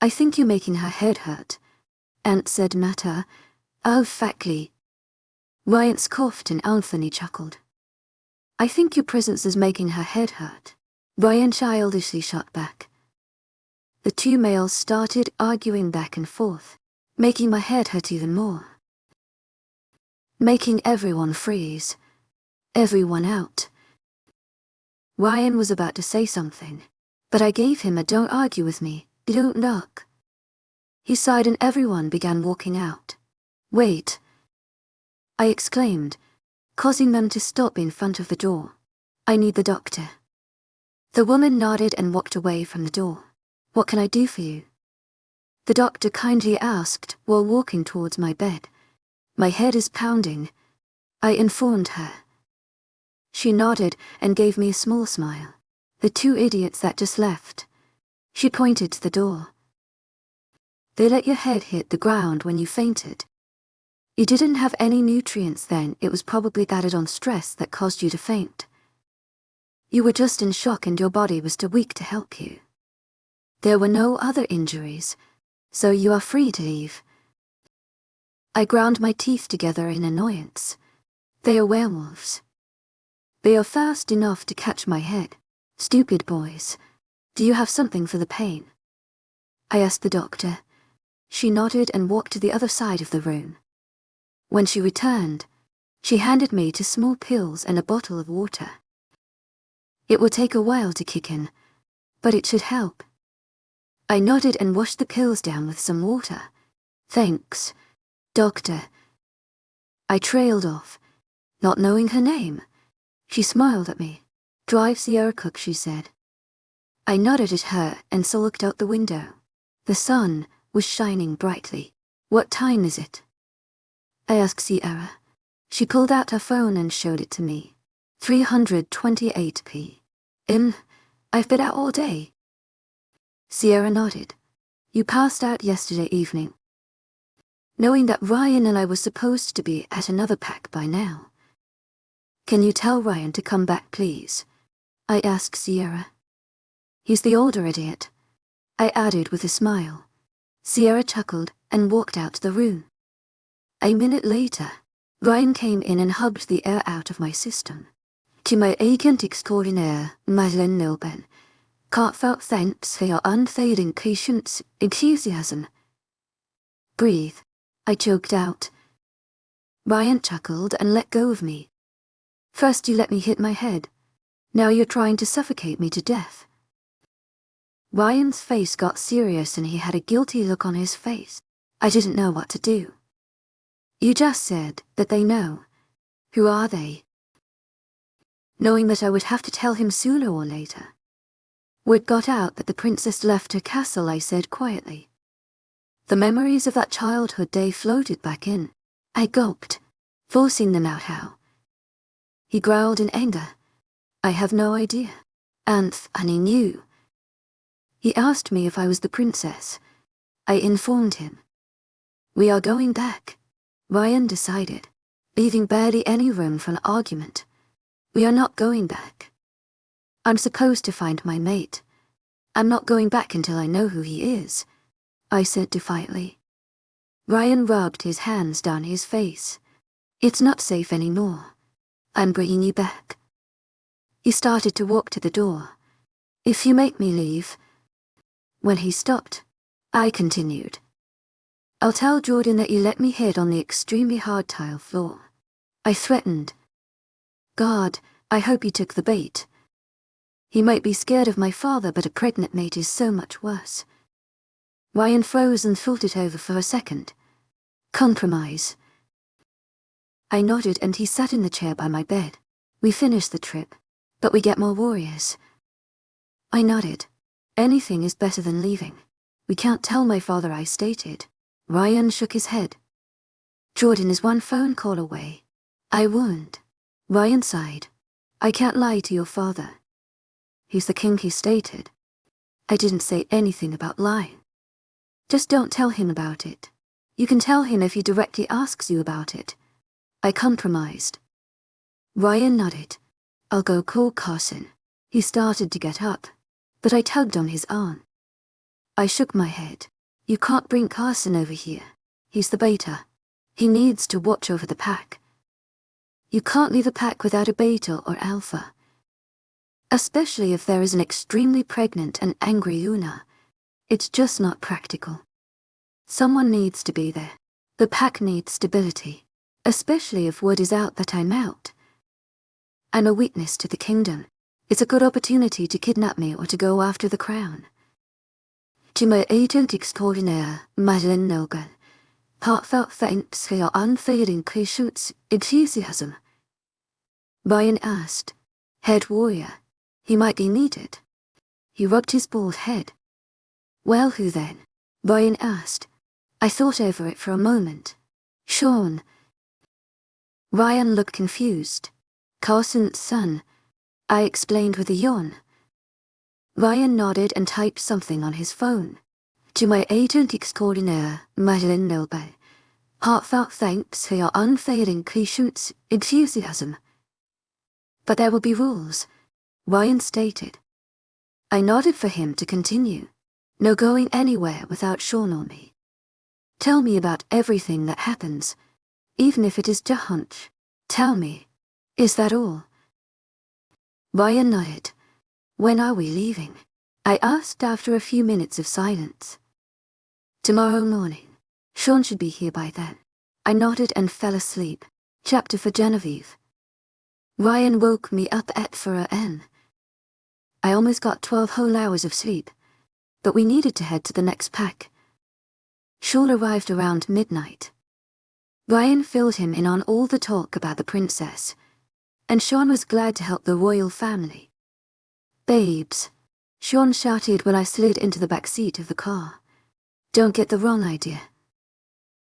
S1: "I think you're making her head hurt," answered Mata. "Oh, factly." Ryan coughed and Anthony chuckled. "I think your presence is making her head hurt," Ryan childishly shot back. The 2 males started arguing back and forth, making my head hurt even more. Making everyone freeze. Everyone out. Ryan was about to say something, but I gave him a "don't argue with me, don't knock." He sighed and everyone began walking out. "Wait," I exclaimed, causing them to stop in front of the door. "I need the doctor." The woman nodded and walked away from the door. "What can I do for you?" the doctor kindly asked while walking towards my bed. "My head is pounding," I informed her. She nodded and gave me a small smile. "The 2 idiots that just left." She pointed to the door. "They let your head hit the ground when you fainted. You didn't have any nutrients then, it was probably added on stress that caused you to faint. You were just in shock and your body was too weak to help you. There were no other injuries, so you are free to leave." I ground my teeth together in annoyance. They are werewolves. They are fast enough to catch my head. Stupid boys. "Do you have something for the pain?" I asked the doctor. She nodded and walked to the other side of the room. When she returned, she handed me 2 small pills and a bottle of water. "It will take a while to kick in, but it should help." I nodded and washed the pills down with some water. "Thanks, doctor." I trailed off, not knowing her name. She smiled at me. "Drive Sierra cook," she said. I nodded at her and so looked out the window. The sun was shining brightly. "What time is it?" I asked Sierra. She pulled out her phone and showed it to me. 3:28 p.m. "I've been out all day." Sierra nodded. "You passed out yesterday evening." Knowing that Ryan and I were supposed to be at another pack by now. "Can you tell Ryan to come back, please?" I asked Sierra. "He's the older idiot," I added with a smile. Sierra chuckled and walked out the room. A minute later, Ryan came in and hugged the air out of my system. "To my agent extraordinaire, Madeleine Nilben, heartfelt thanks for your unfailing patience, enthusiasm." "Breathe," I choked out. Ryan chuckled and let go of me. "First you let me hit my head. Now you're trying to suffocate me to death." Ryan's face got serious and he had a guilty look on his face. I didn't know what to do. "You just said that they know. Who are they?" Knowing that I would have to tell him sooner or later. Word got out that the princess left her castle, I said quietly. The memories of that childhood day floated back in. I gulped, forcing them out. How? He growled in anger. I have no idea. And he knew. He asked me if I was the princess. I informed him. We are going back, Ryan decided, leaving barely any room for an argument. We are not going back. I'm supposed to find my mate. I'm not going back until I know who he is, I said defiantly. Ryan rubbed his hands down his face. It's not safe anymore. I'm bringing you back. He started to walk to the door. If you make me leave. When he stopped, I continued. I'll tell Jordan that you let me hit on the extremely hard tile floor. I threatened. God, I hope you took the bait. He might be scared of my father, but a pregnant mate is so much worse. Ryan froze and thought it over for a second. Compromise. I nodded and he sat in the chair by my bed. We finished the trip, but we get more warriors. I nodded. Anything is better than leaving. We can't tell my father, I stated. Ryan shook his head. Jordan is one phone call away. I won't. Ryan sighed. I can't lie to your father. He's the king, he stated. I didn't say anything about lying. Just don't tell him about it. You can tell him if he directly asks you about it. I compromised. Ryan nodded. I'll go call Carson. He started to get up, but I tugged on his arm. I shook my head. You can't bring Carson over here. He's the beta. He needs to watch over the pack. You can't leave a pack without a beta or alpha. Especially if there is an extremely pregnant and angry Una. It's just not practical. Someone needs to be there. The pack needs stability, especially if word is out that I'm out. I'm a witness to the kingdom. It's a good opportunity to kidnap me or to go after the crown. To my agent extraordinaire, Madeleine Nogan, heartfelt thanks for your unfailing patience, enthusiasm. Ryan asked, Head warrior, he might be needed. He rubbed his bald head. Well, who then? Ryan asked. I thought over it for a moment. Sean. Ryan looked confused. Carson's son, I explained with a yawn. Ryan nodded and typed something on his phone. To my agent extraordinaire, Madeleine Nogan, heartfelt thanks for your unfailing patience, enthusiasm. But there will be rules, Ryan stated. I nodded for him to continue. No going anywhere without Sean or me. Tell me about everything that happens, even if it is just hunch. Tell me. Is that all? Ryan nodded. When are we leaving? I asked after a few minutes of silence. Tomorrow morning. Sean should be here by then. I nodded and fell asleep. Chapter for Genevieve. Ryan woke me up at 4 a.m. I almost got 12 whole hours of sleep, but we needed to head to the next pack. Sean arrived around midnight. Ryan filled him in on all the talk about the princess, and Sean was glad to help the royal family. Babes, Sean shouted when I slid into the back seat of the car. Don't get the wrong idea.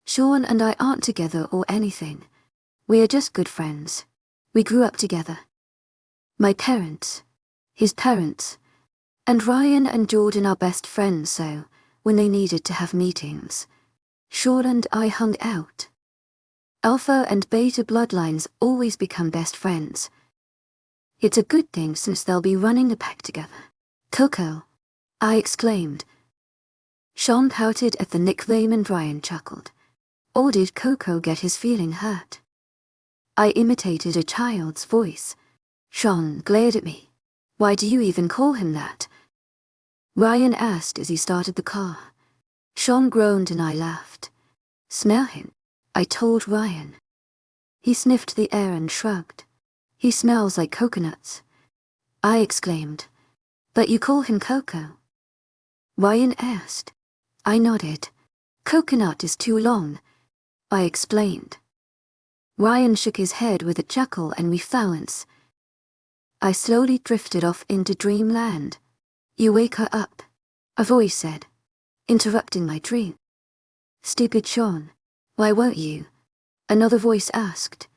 S1: Sean and I aren't together or anything. We are just good friends. We grew up together. My parents, his parents, and Ryan and Jordan are best friends, so when they needed to have meetings, Sean and I hung out. Alpha and beta bloodlines always become best friends. It's a good thing since they'll be running the pack together. Coco, I exclaimed. Sean pouted at the nickname and Ryan chuckled. Or did Coco get his feeling hurt? I imitated a child's voice. Sean glared at me. Why do you even call him that? Ryan asked as he started the car. Sean groaned and I laughed. Smell him, I told Ryan. He sniffed the air and shrugged. He smells like coconuts. I exclaimed. But you call him Coco? Ryan asked. I nodded. Coconut is too long, I explained. Ryan shook his head with a chuckle and reference. I slowly drifted off into dreamland. You wake her up, a voice said, interrupting my dream. Stupid Sean. Why won't you? Another voice asked.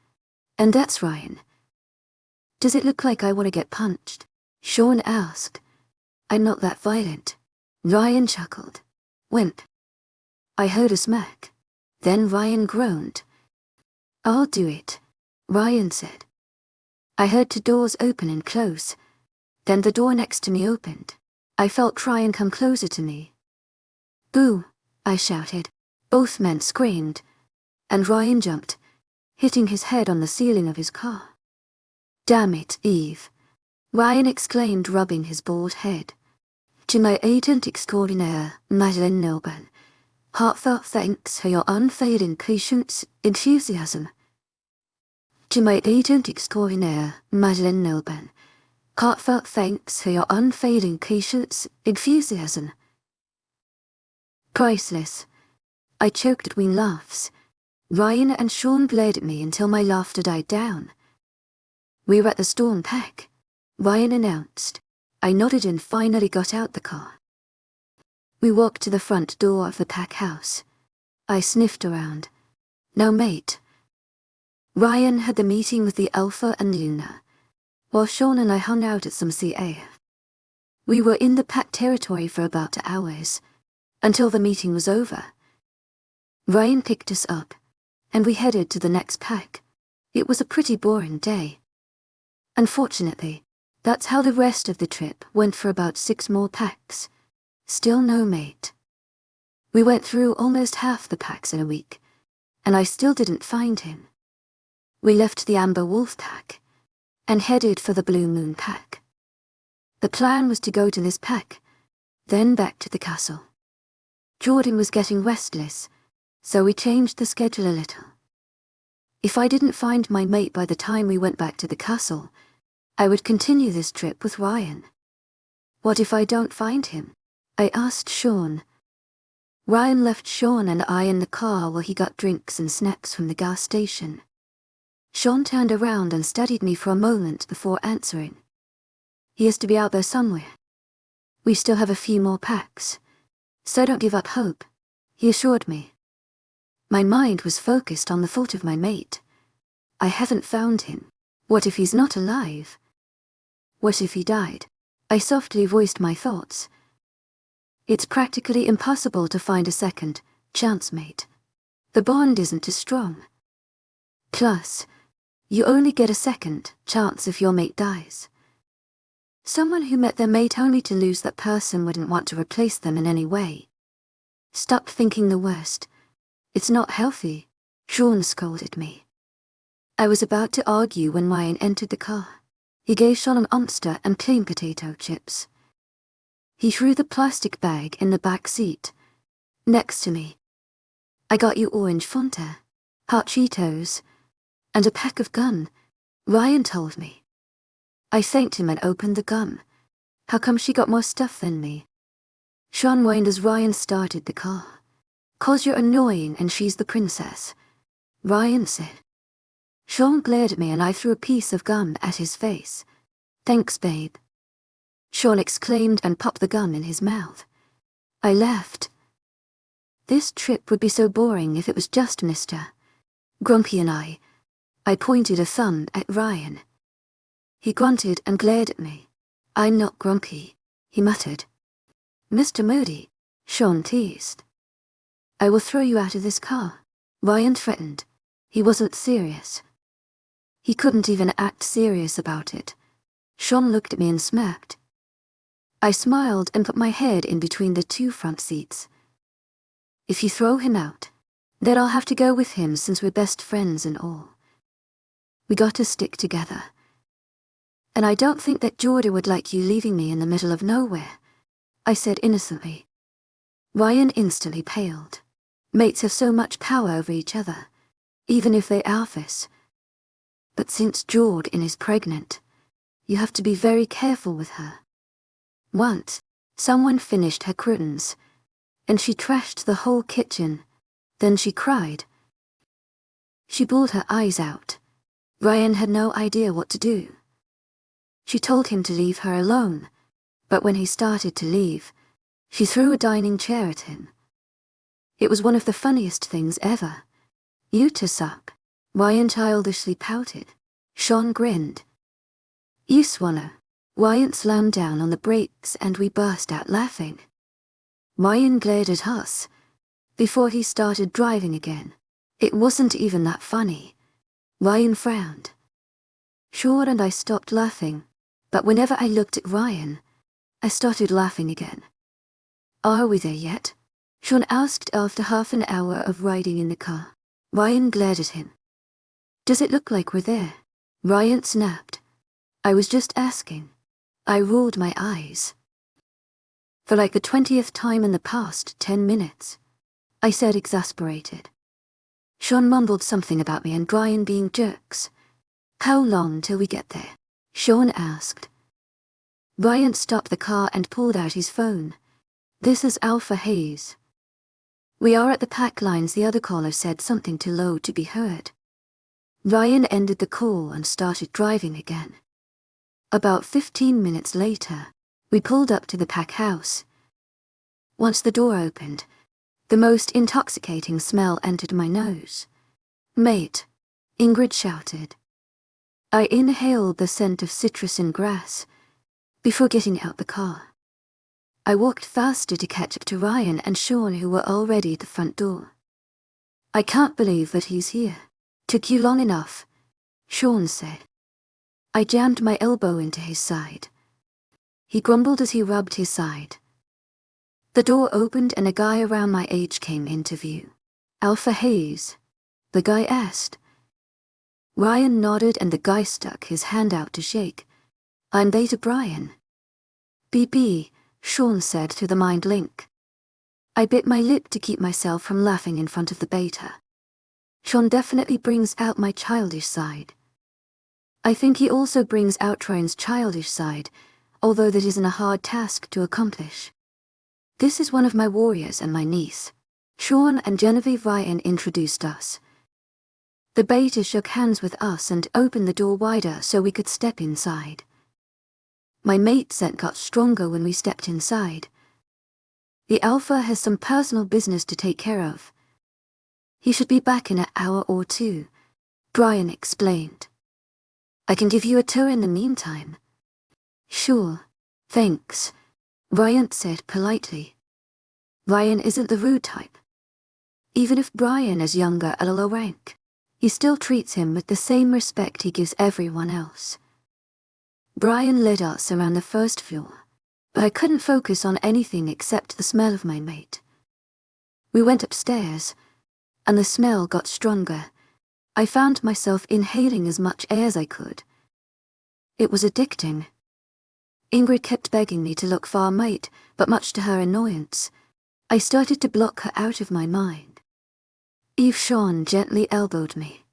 S1: And that's Ryan. Does it look like I want to get punched? Sean asked. I'm not that violent. Ryan chuckled. Wimp. I heard a smack. Then Ryan groaned. I'll do it, Ryan said. I heard two doors open and close. Then the door next to me opened. I felt Ryan come closer to me. Boo, I shouted. Both men screamed. And Ryan jumped, hitting his head on the ceiling of his car. Damn it, Eve, Ryan exclaimed, rubbing his bald head. To my agent extraordinaire, Madeleine Noble, heartfelt thanks for your unfailing patience, enthusiasm. To my agent extraordinaire, Madeleine Noble, heartfelt thanks for your unfailing patience, enthusiasm. Priceless. I choked between laughs. Ryan and Sean glared at me until my laughter died down. We're at the Storm Pack, Ryan announced. I nodded and finally got out the car. We walked to the front door of the pack house. I sniffed around. No mate. Ryan had the meeting with the Alpha and Luna, while Sean and I hung out at some CA. We were in the pack territory for about hours, until the meeting was over. Ryan picked us up, and we headed to the next pack. It was a pretty boring day. Unfortunately, that's how the rest of the trip went for about 6 more packs. Still no mate. We went through almost half the packs in a week, and I still didn't find him. We left the Amber Wolf pack, and headed for the Blue Moon pack. The plan was to go to this pack, then back to the castle. Jordan was getting restless, so we changed the schedule a little. If I didn't find my mate by the time we went back to the castle, I would continue this trip with Ryan. What if I don't find him? I asked Sean. Ryan left Sean and I in the car while he got drinks and snacks from the gas station. Sean turned around and studied me for a moment before answering. He has to be out there somewhere. We still have a few more packs, so don't give up hope, he assured me. My mind was focused on the thought of my mate. I haven't found him. What if he's not alive? What if he died? I softly voiced my thoughts. It's practically impossible to find a second chance mate. The bond isn't as strong. Plus, you only get a second chance if your mate dies. Someone who met their mate only to lose that person wouldn't want to replace them in any way. Stop thinking the worst. It's not healthy, Sean scolded me. I was about to argue when Ryan entered the car. He gave Sean an Amster and plain potato chips. He threw the plastic bag in the back seat, next to me. I got you orange Fanta, hot Cheetos, and a pack of gum, Ryan told me. I thanked him and opened the gum. How come she got more stuff than me? Sean whined as Ryan started the car. 'Cause you're annoying and she's the princess, Ryan said. Sean glared at me and I threw a piece of gum at his face. Thanks, babe, Sean exclaimed and popped the gum in his mouth. I laughed. This trip would be so boring if it was just Mr. Grumpy and I. I pointed a thumb at Ryan. He grunted and glared at me. I'm not grumpy, he muttered. Mr. Moody, Sean teased. I will throw you out of this car, Ryan threatened. He wasn't serious. He couldn't even act serious about it. Sean looked at me and smirked. I smiled and put my head in between the 2 front seats. If you throw him out, then I'll have to go with him since we're best friends and all. We got to stick together. And I don't think that Jordan would like you leaving me in the middle of nowhere, I said innocently. Ryan instantly paled. Mates have so much power over each other, even if they're alphas. But since Jordan is pregnant, you have to be very careful with her. Once, someone finished her croutons, and she trashed the whole kitchen. Then she cried. She bawled her eyes out. Ryan had no idea what to do. She told him to leave her alone, but when he started to leave, she threw a dining chair at him. It was one of the funniest things ever. You two suck. Ryan childishly pouted. Sean grinned. You swallow. Ryan slammed down on the brakes and we burst out laughing. Ryan glared at us before he started driving again. It wasn't even that funny. Ryan frowned. Sean and I stopped laughing, but whenever I looked at Ryan, I started laughing again. Are we there yet? Sean asked after half an hour of riding in the car. Ryan glared at him. Does it look like we're there? Ryan snapped. I was just asking. I rolled my eyes. For like the 20th time in the past 10 minutes, I said, exasperated. Sean mumbled something about me and Ryan being jerks. How long till we get there? Sean asked. Ryan stopped the car and pulled out his phone. This is Alpha Hayes. We are at the pack lines. The other caller said something too low to be heard. Ryan ended the call and started driving again. About 15 minutes later, we pulled up to the pack house. Once the door opened, the most intoxicating smell entered my nose. Mate, Ingrid shouted. I inhaled the scent of citrus and grass before getting out the car. I walked faster to catch up to Ryan and Sean, who were already at the front door. I can't believe that he's here. Took you long enough, Sean said. I jammed my elbow into his side. He grumbled as he rubbed his side. The door opened and a guy around my age came into view. Alpha Hayes? The guy asked. Ryan nodded and the guy stuck his hand out to shake. I'm Beta Brian. BB, Sean said through the mind link. I bit my lip to keep myself from laughing in front of the beta. Sean definitely brings out my childish side. I think he also brings out Ryan's childish side, although that isn't a hard task to accomplish. This is one of my warriors and my niece. Sean and Genevieve. Ryan introduced us. The beta shook hands with us and opened the door wider so we could step inside. My mate scent got stronger when we stepped inside. The Alpha has some personal business to take care of. He should be back in an hour or two, Brian explained. I can give you a tour in the meantime. Sure, thanks, Brian said politely. Brian isn't the rude type. Even if Brian is younger at a low rank, he still treats him with the same respect he gives everyone else. Brian led us around the first floor, but I couldn't focus on anything except the smell of my mate. We went upstairs, and the smell got stronger. I found myself inhaling as much air as I could. It was addicting. Ingrid kept begging me to look for our mate, but much to her annoyance, I started to block her out of my mind. Eve Sean gently elbowed me.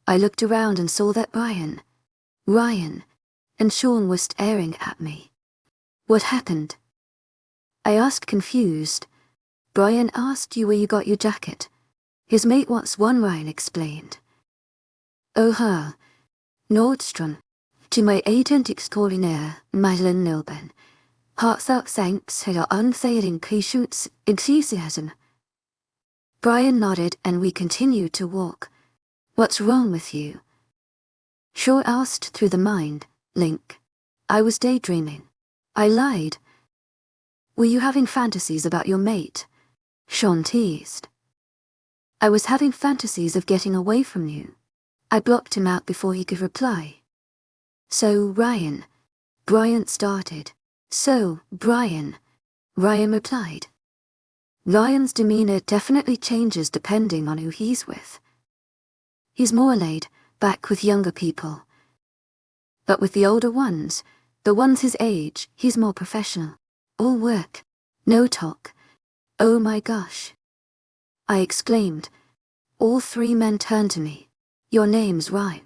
S1: I looked around and saw that Ryan, and Sean were staring at me. What happened? I asked, confused. Brian asked you where you got your jacket. His mate wants one, Ryan explained. Oh, her, Nordstrom, to my agent extraordinaire, Madeline Nilben. Heartfelt thanks for your unfailing patience, enthusiasm. Brian nodded and we continued to walk. What's wrong with you? Shaw asked through the mind link. I was daydreaming. I lied. Were you having fantasies about your mate? Sean teased. I was having fantasies of getting away from you. I blocked him out before he could reply. So, Ryan. Brian started. So, Brian. Ryan replied. Ryan's demeanor definitely changes depending on who he's with. He's more laid back with younger people. But with the older ones, the ones his age, he's more professional. All work, no talk. Oh my gosh. I exclaimed. All three men turned to me. Your name's Ryan.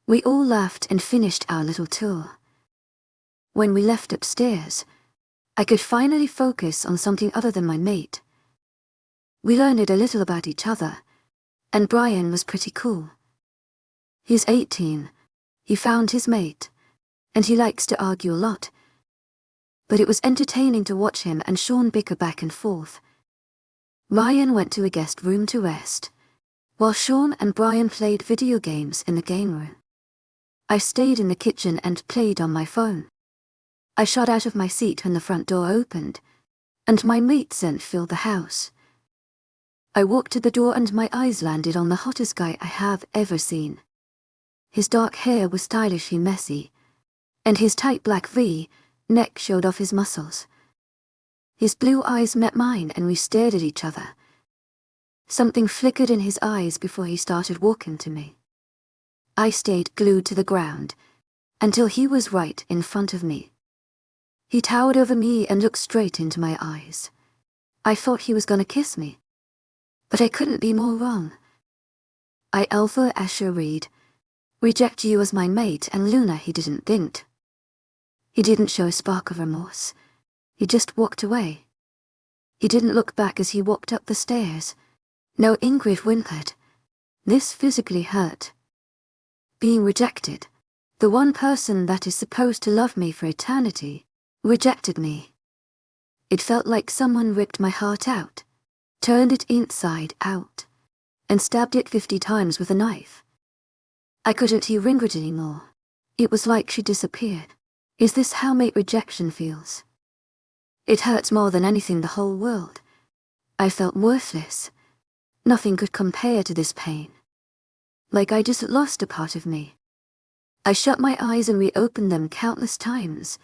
S1: We all laughed and finished our little tour. When we left upstairs, I could finally focus on something other than my mate. We learned a little about each other, and Brian was pretty cool. He's 18, he found his mate, and he likes to argue a lot. But it was entertaining to watch him and Sean bicker back and forth. Ryan went to a guest room to rest, while Sean and Brian played video games in the game room. I stayed in the kitchen and played on my phone. I shot out of my seat when the front door opened, and my mate scent filled the house. I walked to the door and my eyes landed on the hottest guy I have ever seen. His dark hair was stylishly messy, and his tight black V-neck showed off his muscles. His blue eyes met mine and we stared at each other. Something flickered in his eyes before he started walking to me. I stayed glued to the ground until he was right in front of me. He towered over me and looked straight into my eyes. I thought he was gonna kiss me, but I couldn't be more wrong. I Alpha Asher Reed, reject you as my mate, and Luna he didn't think. He didn't show a spark of remorse. He just walked away. He didn't look back as he walked up the stairs. No, Ingrid whimpered. This physically hurt. Being rejected, the one person that is supposed to love me for eternity, rejected me. It felt like someone ripped my heart out, turned it inside out, and stabbed it 50 times with a knife. I couldn't hear Ingrid anymore. It was like she disappeared. Is this how mate rejection feels? It hurts more than anything in the whole world. I felt worthless. Nothing could compare to this pain. Like I just lost a part of me. I shut my eyes and reopened them countless times,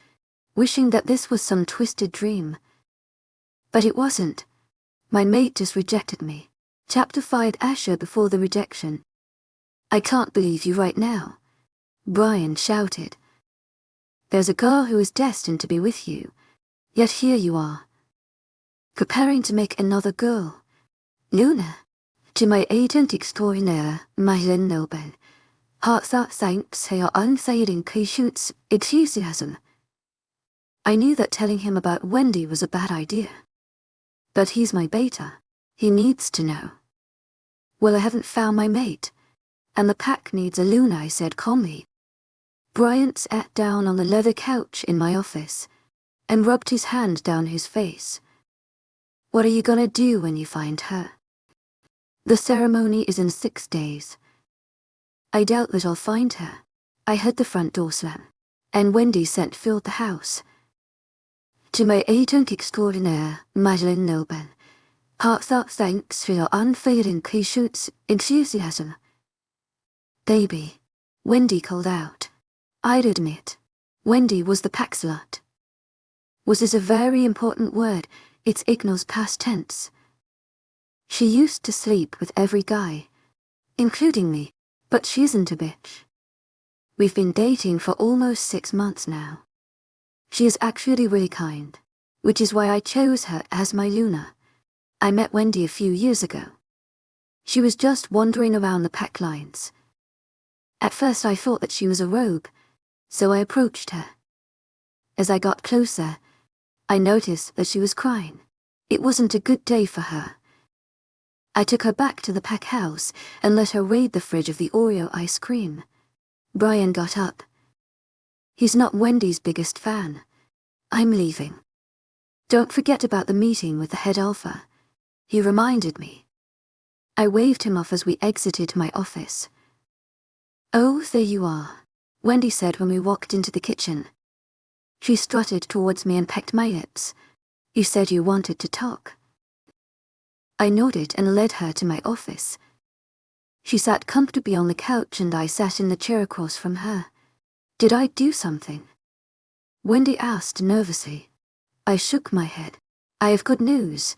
S1: wishing that this was some twisted dream. But it wasn't. My mate just rejected me. Chapter 5 Asher before the rejection. I can't believe you right now, Brian shouted. There's a girl who is destined to be with you, yet here you are, preparing to make another girl. Luna, to my agent extraordinaire, Moonlight Lovers, thanks her unfailing patience, enthusiasm. I knew that telling him about Wendy was a bad idea. But he's my beta. He needs to know. Well, I haven't found my mate, and the pack needs a Luna, I said calmly. Brian sat down on the leather couch in my office and rubbed his hand down his face. What are you gonna do when you find her? The ceremony is in 6 days. I doubt that I'll find her. I heard the front door slam, and Wendy's scent filled the house. To my agent extraordinaire, Moonlight Lovers, heartfelt thanks for your unfailing patience, enthusiasm. Baby, Wendy called out. I'd admit, Wendy was the pack slut. Was is a very important word, it's Ignal's past tense. She used to sleep with every guy, including me, but she isn't a bitch. We've been dating for almost 6 months now. She is actually really kind, which is why I chose her as my Luna. I met Wendy a few years ago. She was just wandering around the pack lines. At first I thought that she was a rogue, so I approached her. As I got closer, I noticed that she was crying. It wasn't a good day for her. I took her back to the pack house and let her raid the fridge of the Oreo ice cream. Brian got up. He's not Wendy's biggest fan. I'm leaving. Don't forget about the meeting with the head alpha. He reminded me. I waved him off as we exited my office. Oh, there you are, Wendy said when we walked into the kitchen. She strutted towards me and pecked my lips. You said you wanted to talk. I nodded and led her to my office. She sat comfortably on the couch and I sat in the chair across from her. Did I do something? Wendy asked nervously. I shook my head. I have good news.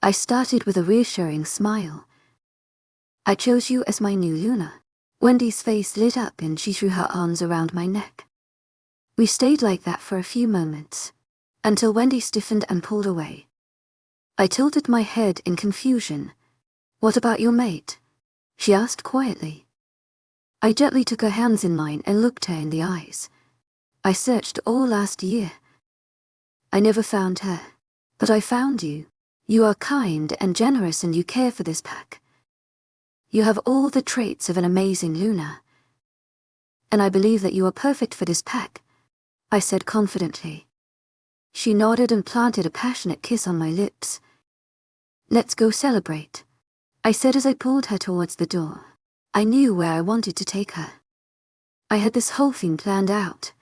S1: I started with a reassuring smile. I chose you as my new Luna. Wendy's face lit up and she threw her arms around my neck. We stayed like that for a few moments, until Wendy stiffened and pulled away. I tilted my head in confusion. What about your mate? She asked quietly. I gently took her hands in mine and looked her in the eyes. I searched all last year. I never found her, but I found you. You are kind and generous and you care for this pack. You have all the traits of an amazing Luna. And I believe that you are perfect for this pack, I said confidently. She nodded and planted a passionate kiss on my lips. Let's go celebrate, I said as I pulled her towards the door. I knew where I wanted to take her. I had this whole thing planned out.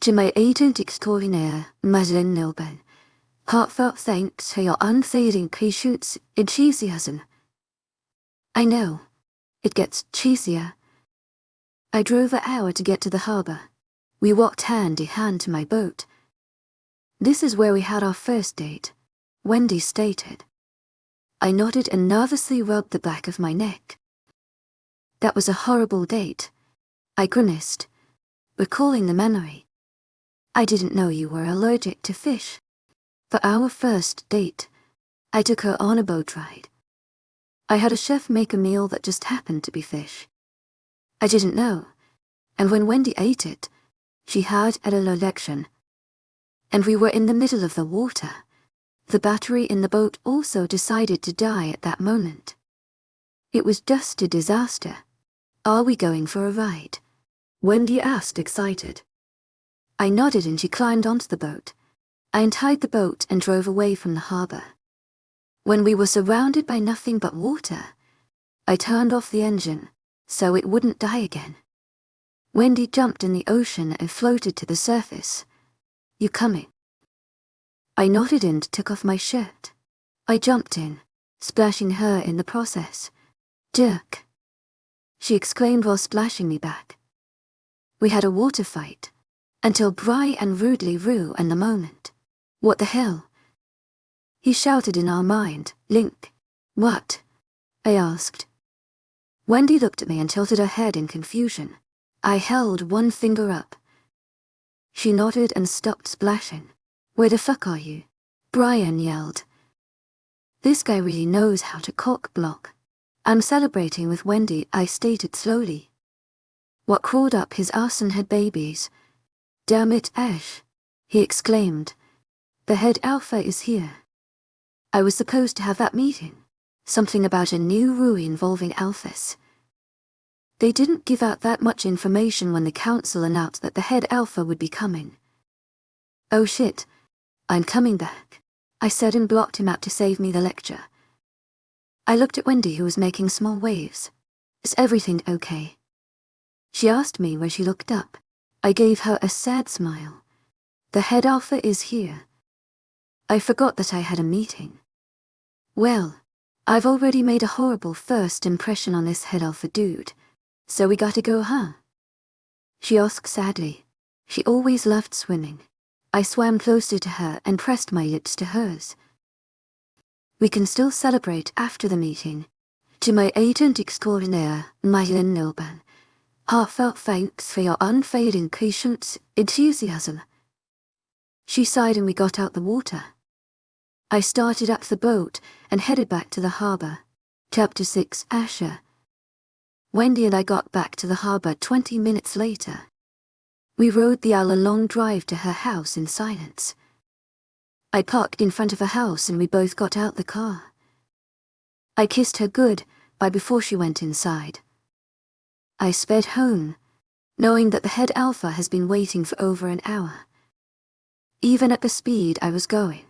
S1: To my agent extraordinaire, Moonlight Lovers, heartfelt thanks for your unfading patience, enthusiasm. I know, it gets cheesier. I drove an hour to get to the harbor. We walked hand in hand to my boat. This is where we had our first date, Wendy stated. I nodded and nervously rubbed the back of my neck. That was a horrible date, I grimaced, recalling the memory. I didn't know you were allergic to fish. For our first date, I took her on a boat ride. I had a chef make a meal that just happened to be fish. I didn't know, and when Wendy ate it, she had an allergic. And we were in the middle of the water. The battery in the boat also decided to die at that moment. It was just a disaster. Are we going for a ride? Wendy asked, excited. I nodded and she climbed onto the boat. I untied the boat and drove away from the harbor. When we were surrounded by nothing but water, I turned off the engine so it wouldn't die again. Wendy jumped in the ocean and floated to the surface. You coming? I nodded and took off my shirt. I jumped in, splashing her in the process. Jerk! She exclaimed while splashing me back. We had a water fight, until Bry and rudely ruined the moment. What the hell? He shouted in our mind, Link. What? I asked. Wendy looked at me and tilted her head in confusion. I held one finger up. She nodded and stopped splashing. Where the fuck are you? Brian yelled. This guy really knows how to cock block. I'm celebrating with Wendy, I stated slowly. What crawled up his arse and had babies? Damn it, Ash, he exclaimed. The head alpha is here. I was supposed to have that meeting. Something about a new rule involving alphas. They didn't give out that much information when the council announced that the head alpha would be coming. Oh shit, I'm coming back, I said and blocked him out to save me the lecture. I looked at Wendy, who was making small waves. Is everything okay? She asked me where she looked up. I gave her a sad smile. The head alpha is here. I forgot that I had a meeting. Well, I've already made a horrible first impression on this head alpha dude, so we gotta go, huh? She asked sadly. She always loved swimming. I swam closer to her and pressed my lips to hers. We can still celebrate after the meeting. To my agent extraordinaire, Moonlight Lovers, heartfelt thanks for your unfading patience, enthusiasm. She sighed and we got out the water. I started up the boat and headed back to the harbor. Chapter 6, Asher. Wendy and I got back to the harbor 20 minutes later. We rode the hour-long drive to her house in silence. I parked in front of her house and we both got out the car. I kissed her goodbye before she went inside. I sped home, knowing that the head alpha has been waiting for over an hour. Even at the speed I was going,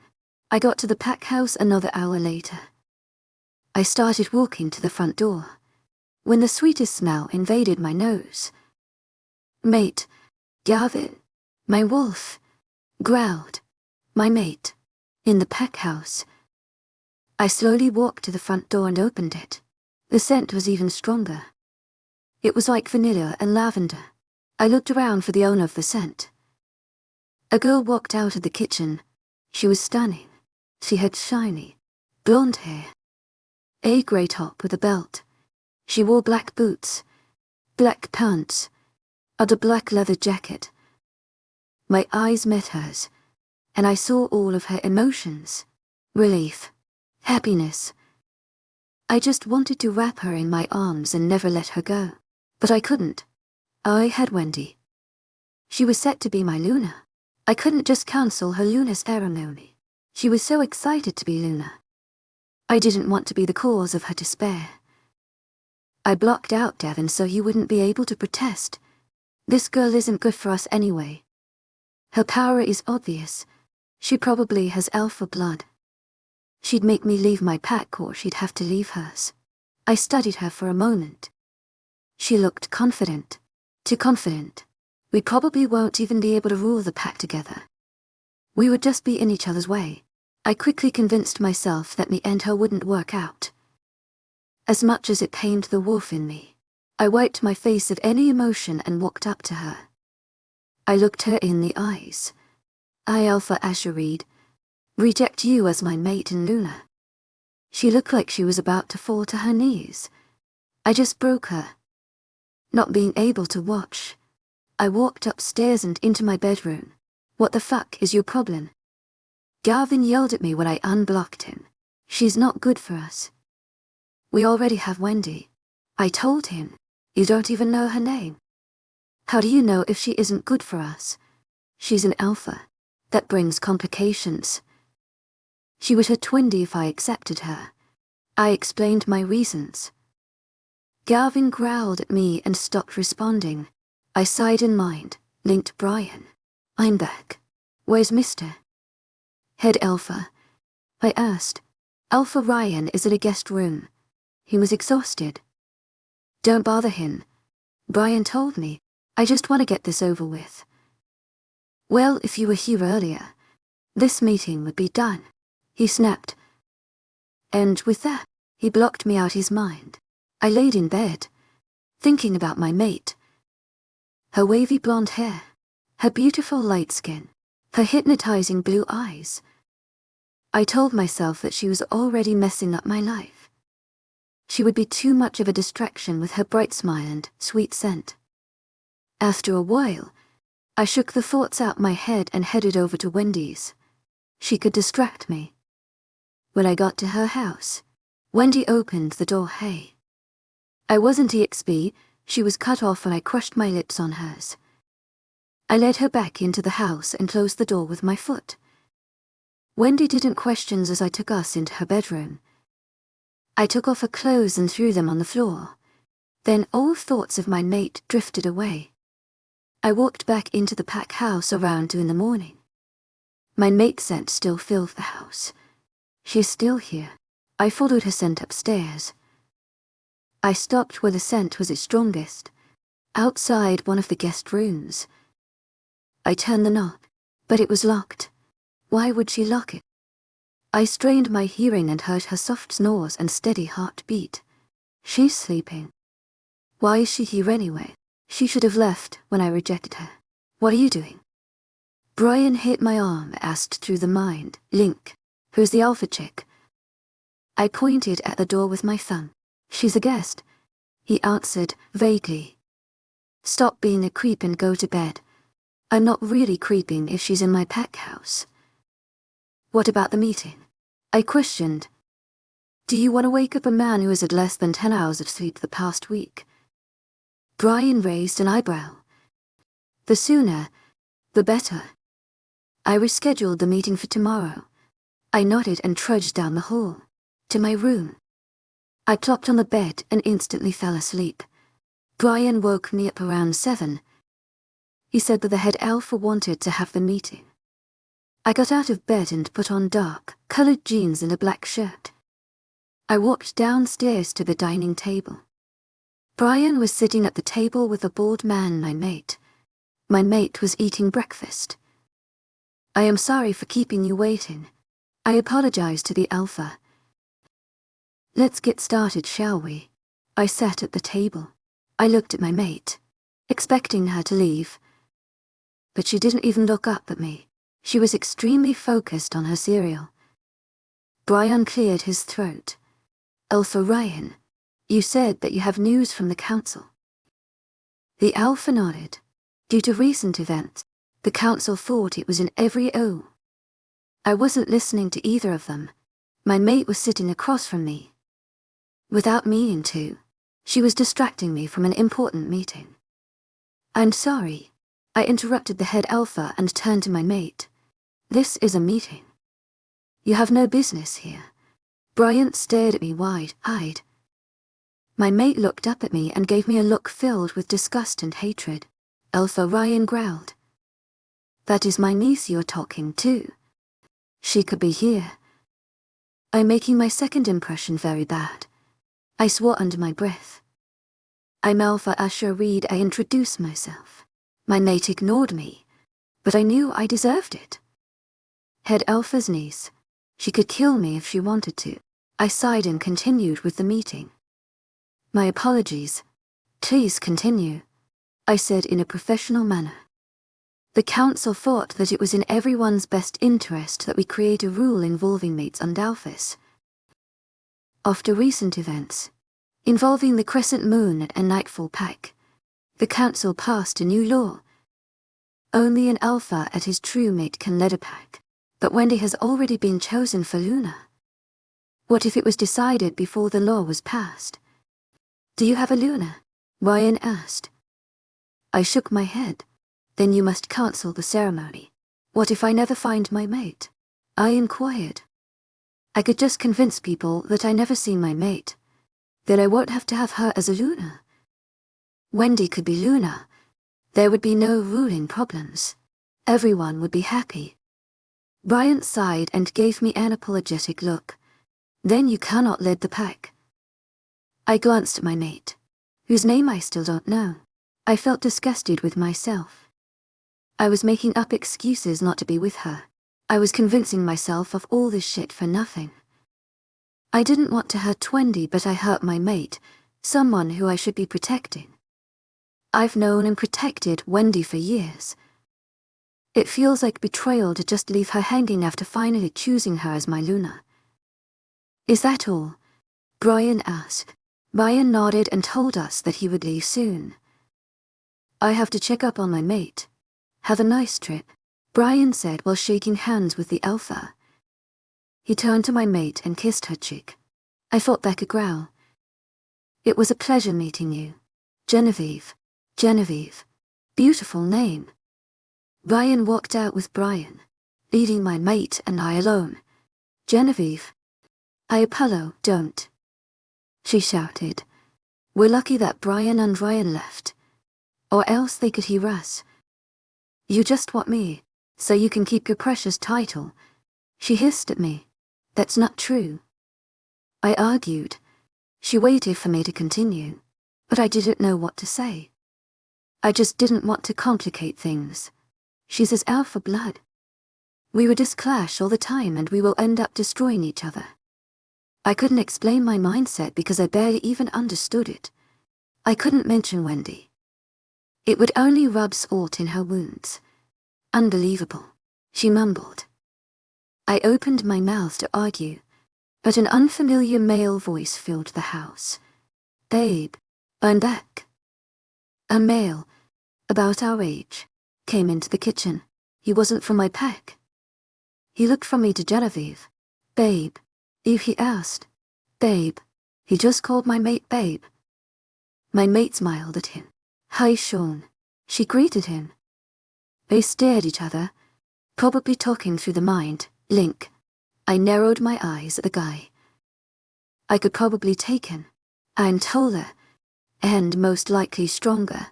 S1: I got to the pack house another hour later. I started walking to the front door, when the sweetest smell invaded my nose. Mate, David, my wolf, growled, my mate, in the pack house. I slowly walked to the front door and opened it. The scent was even stronger. It was like vanilla and lavender. I looked around for the owner of the scent. A girl walked out of the kitchen. She was stunning. She had shiny, blonde hair, a grey top with a belt. She wore black boots, black pants, and a black leather jacket. My eyes met hers, and I saw all of her emotions. Relief, happiness. I just wanted to wrap her in my arms and never let her go. But I couldn't. I had Wendy. She was set to be my Luna. I couldn't just cancel her Luna's ceremony. She was so excited to be Luna. I didn't want to be the cause of her despair. I blocked out Devon so he wouldn't be able to protest. This girl isn't good for us anyway. Her power is obvious. She probably has alpha blood. She'd make me leave my pack or she'd have to leave hers. I studied her for a moment. She looked confident. Too confident. We probably won't even be able to rule the pack together. We would just be in each other's way. I quickly convinced myself that me and her wouldn't work out. As much as it pained the wolf in me, I wiped my face of any emotion and walked up to her. I looked her in the eyes. I, Alpha Asherid, reject you as my mate in Luna. She looked like she was about to fall to her knees. I just broke her. Not being able to watch, I walked upstairs and into my bedroom. What the fuck is your problem? Gavin yelled at me when I unblocked him. She's not good for us. We already have Wendy. I told him. You don't even know her name. How do you know if she isn't good for us? She's an alpha. That brings complications. She would hurt Wendy if I accepted her. I explained my reasons. Gavin growled at me and stopped responding. I sighed in mind, linked Brian. I'm back. Where's Mr. Head Alpha? I asked. Alpha Ryan is in a guest room. He was exhausted. Don't bother him. Brian told me. I just want to get this over with. Well, if you were here earlier, this meeting would be done, he snapped. And with that, he blocked me out his mind. I laid in bed, thinking about my mate. Her wavy blonde hair, her beautiful light skin, her hypnotizing blue eyes. I told myself that she was already messing up my life. She would be too much of a distraction with her bright smile and sweet scent. After a while, I shook the thoughts out my head and headed over to Wendy's. She could distract me. When I got to her house, Wendy opened the door. Hey. I wasn't EXP, she was cut off and I crushed my lips on hers. I led her back into the house and closed the door with my foot. Wendy didn't question as I took us into her bedroom. I took off her clothes and threw them on the floor. Then all thoughts of my mate drifted away. I walked back into the pack house around 2 in the morning. My mate scent still filled the house. She's still here. I followed her scent upstairs. I stopped where the scent was its strongest, outside one of the guest rooms. I turned the knob, but it was locked. Why would she lock it? I strained my hearing and heard her soft snores and steady heartbeat. She's sleeping. Why is she here anyway? She should have left when I rejected her. What are you doing? Brian hit my arm, asked through the mind. Link, who's the alpha chick? I pointed at the door with my thumb. She's a guest, he answered vaguely. Stop being a creep and go to bed. I'm not really creeping if she's in my pack house. What about the meeting? I questioned. Do you want to wake up a man who has had less than 10 hours of sleep the past week? Brian raised an eyebrow. The sooner, the better. I rescheduled the meeting for tomorrow. I nodded and trudged down the hall, to my room. I plopped on the bed and instantly fell asleep. Brian woke me up around 7. He said that the head alpha wanted to have the meeting. I got out of bed and put on dark, colored jeans and a black shirt. I walked downstairs to the dining table. Brian was sitting at the table with a bald man, my mate. My mate was eating breakfast. I am sorry for keeping you waiting. I apologized to the alpha. Let's get started, shall we? I sat at the table. I looked at my mate, expecting her to leave. But she didn't even look up at me. She was extremely focused on her cereal. Brian cleared his throat. Alpha Ryan, you said that you have news from the council. The alpha nodded. Due to recent events, the council thought it was in every O. I wasn't listening to either of them. My mate was sitting across from me. Without meaning to, she was distracting me from an important meeting. I'm sorry. I interrupted the head alpha and turned to my mate. This is a meeting. You have no business here. Brian stared at me wide-eyed. My mate looked up at me and gave me a look filled with disgust and hatred. Alpha Ryan growled. That is my niece you're talking to. She could be here. I'm making my second impression very bad. I swore under my breath. I'm Alpha Asher Reed. I introduced myself. My mate ignored me, but I knew I deserved it. Head Alpha's niece. She could kill me if she wanted to. I sighed and continued with the meeting. My apologies. Please continue, I said in a professional manner. The council thought that it was in everyone's best interest that we create a rule involving mates and alphas. After recent events, involving the Crescent Moon and Nightfall Pack, the council passed a new law. Only an alpha and his true mate can lead a pack, but Wendy has already been chosen for Luna. What if it was decided before the law was passed? Do you have a Luna? Ryan asked. I shook my head. Then you must cancel the ceremony. What if I never find my mate? I inquired. I could just convince people that I never see my mate. That I won't have to have her as a Luna. Wendy could be Luna. There would be no ruling problems. Everyone would be happy. Bryant sighed and gave me an apologetic look. Then you cannot lead the pack. I glanced at my mate, whose name I still don't know. I felt disgusted with myself. I was making up excuses not to be with her. I was convincing myself of all this shit for nothing. I didn't want to hurt Wendy, but I hurt my mate, someone who I should be protecting. I've known and protected Wendy for years. It feels like betrayal to just leave her hanging after finally choosing her as my Luna. Is that all? Brian asked. Brian nodded and told us that he would leave soon. I have to check up on my mate. Have a nice trip, Brian said while shaking hands with the alpha. He turned to my mate and kissed her cheek. I fought back a growl. It was a pleasure meeting you. Genevieve. Genevieve. Beautiful name. Brian walked out with Brian, leaving my mate and I alone. Genevieve. I Apollo, don't. She shouted. We're lucky that Brian and Ryan left. Or else they could hear us. You just want me, so you can keep your precious title. She hissed at me. That's not true. I argued. She waited for me to continue, but I didn't know what to say. I just didn't want to complicate things. She's as alpha blood. We would just clash all the time and we will end up destroying each other. I couldn't explain my mindset because I barely even understood it. I couldn't mention Wendy. It would only rub salt in her wounds. Unbelievable, she mumbled. I opened my mouth to argue, but an unfamiliar male voice filled the house. Babe, I'm back. A male, about our age, came into the kitchen. He wasn't from my pack. He looked from me to Genevieve. Babe, Eve, he asked. Babe, he just called my mate babe. My mate smiled at him. Hi, Sean. She greeted him. They stared at each other, probably talking through the mind link. I narrowed my eyes at the guy. I could probably take him. I'm taller, and most likely stronger,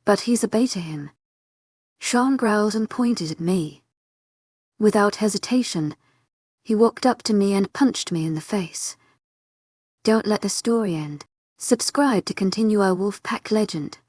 S1: but he's a beta him. Sean growled and pointed at me. Without hesitation, he walked up to me and punched me in the face. Don't let the story end. Subscribe to continue our Wolfpack legend.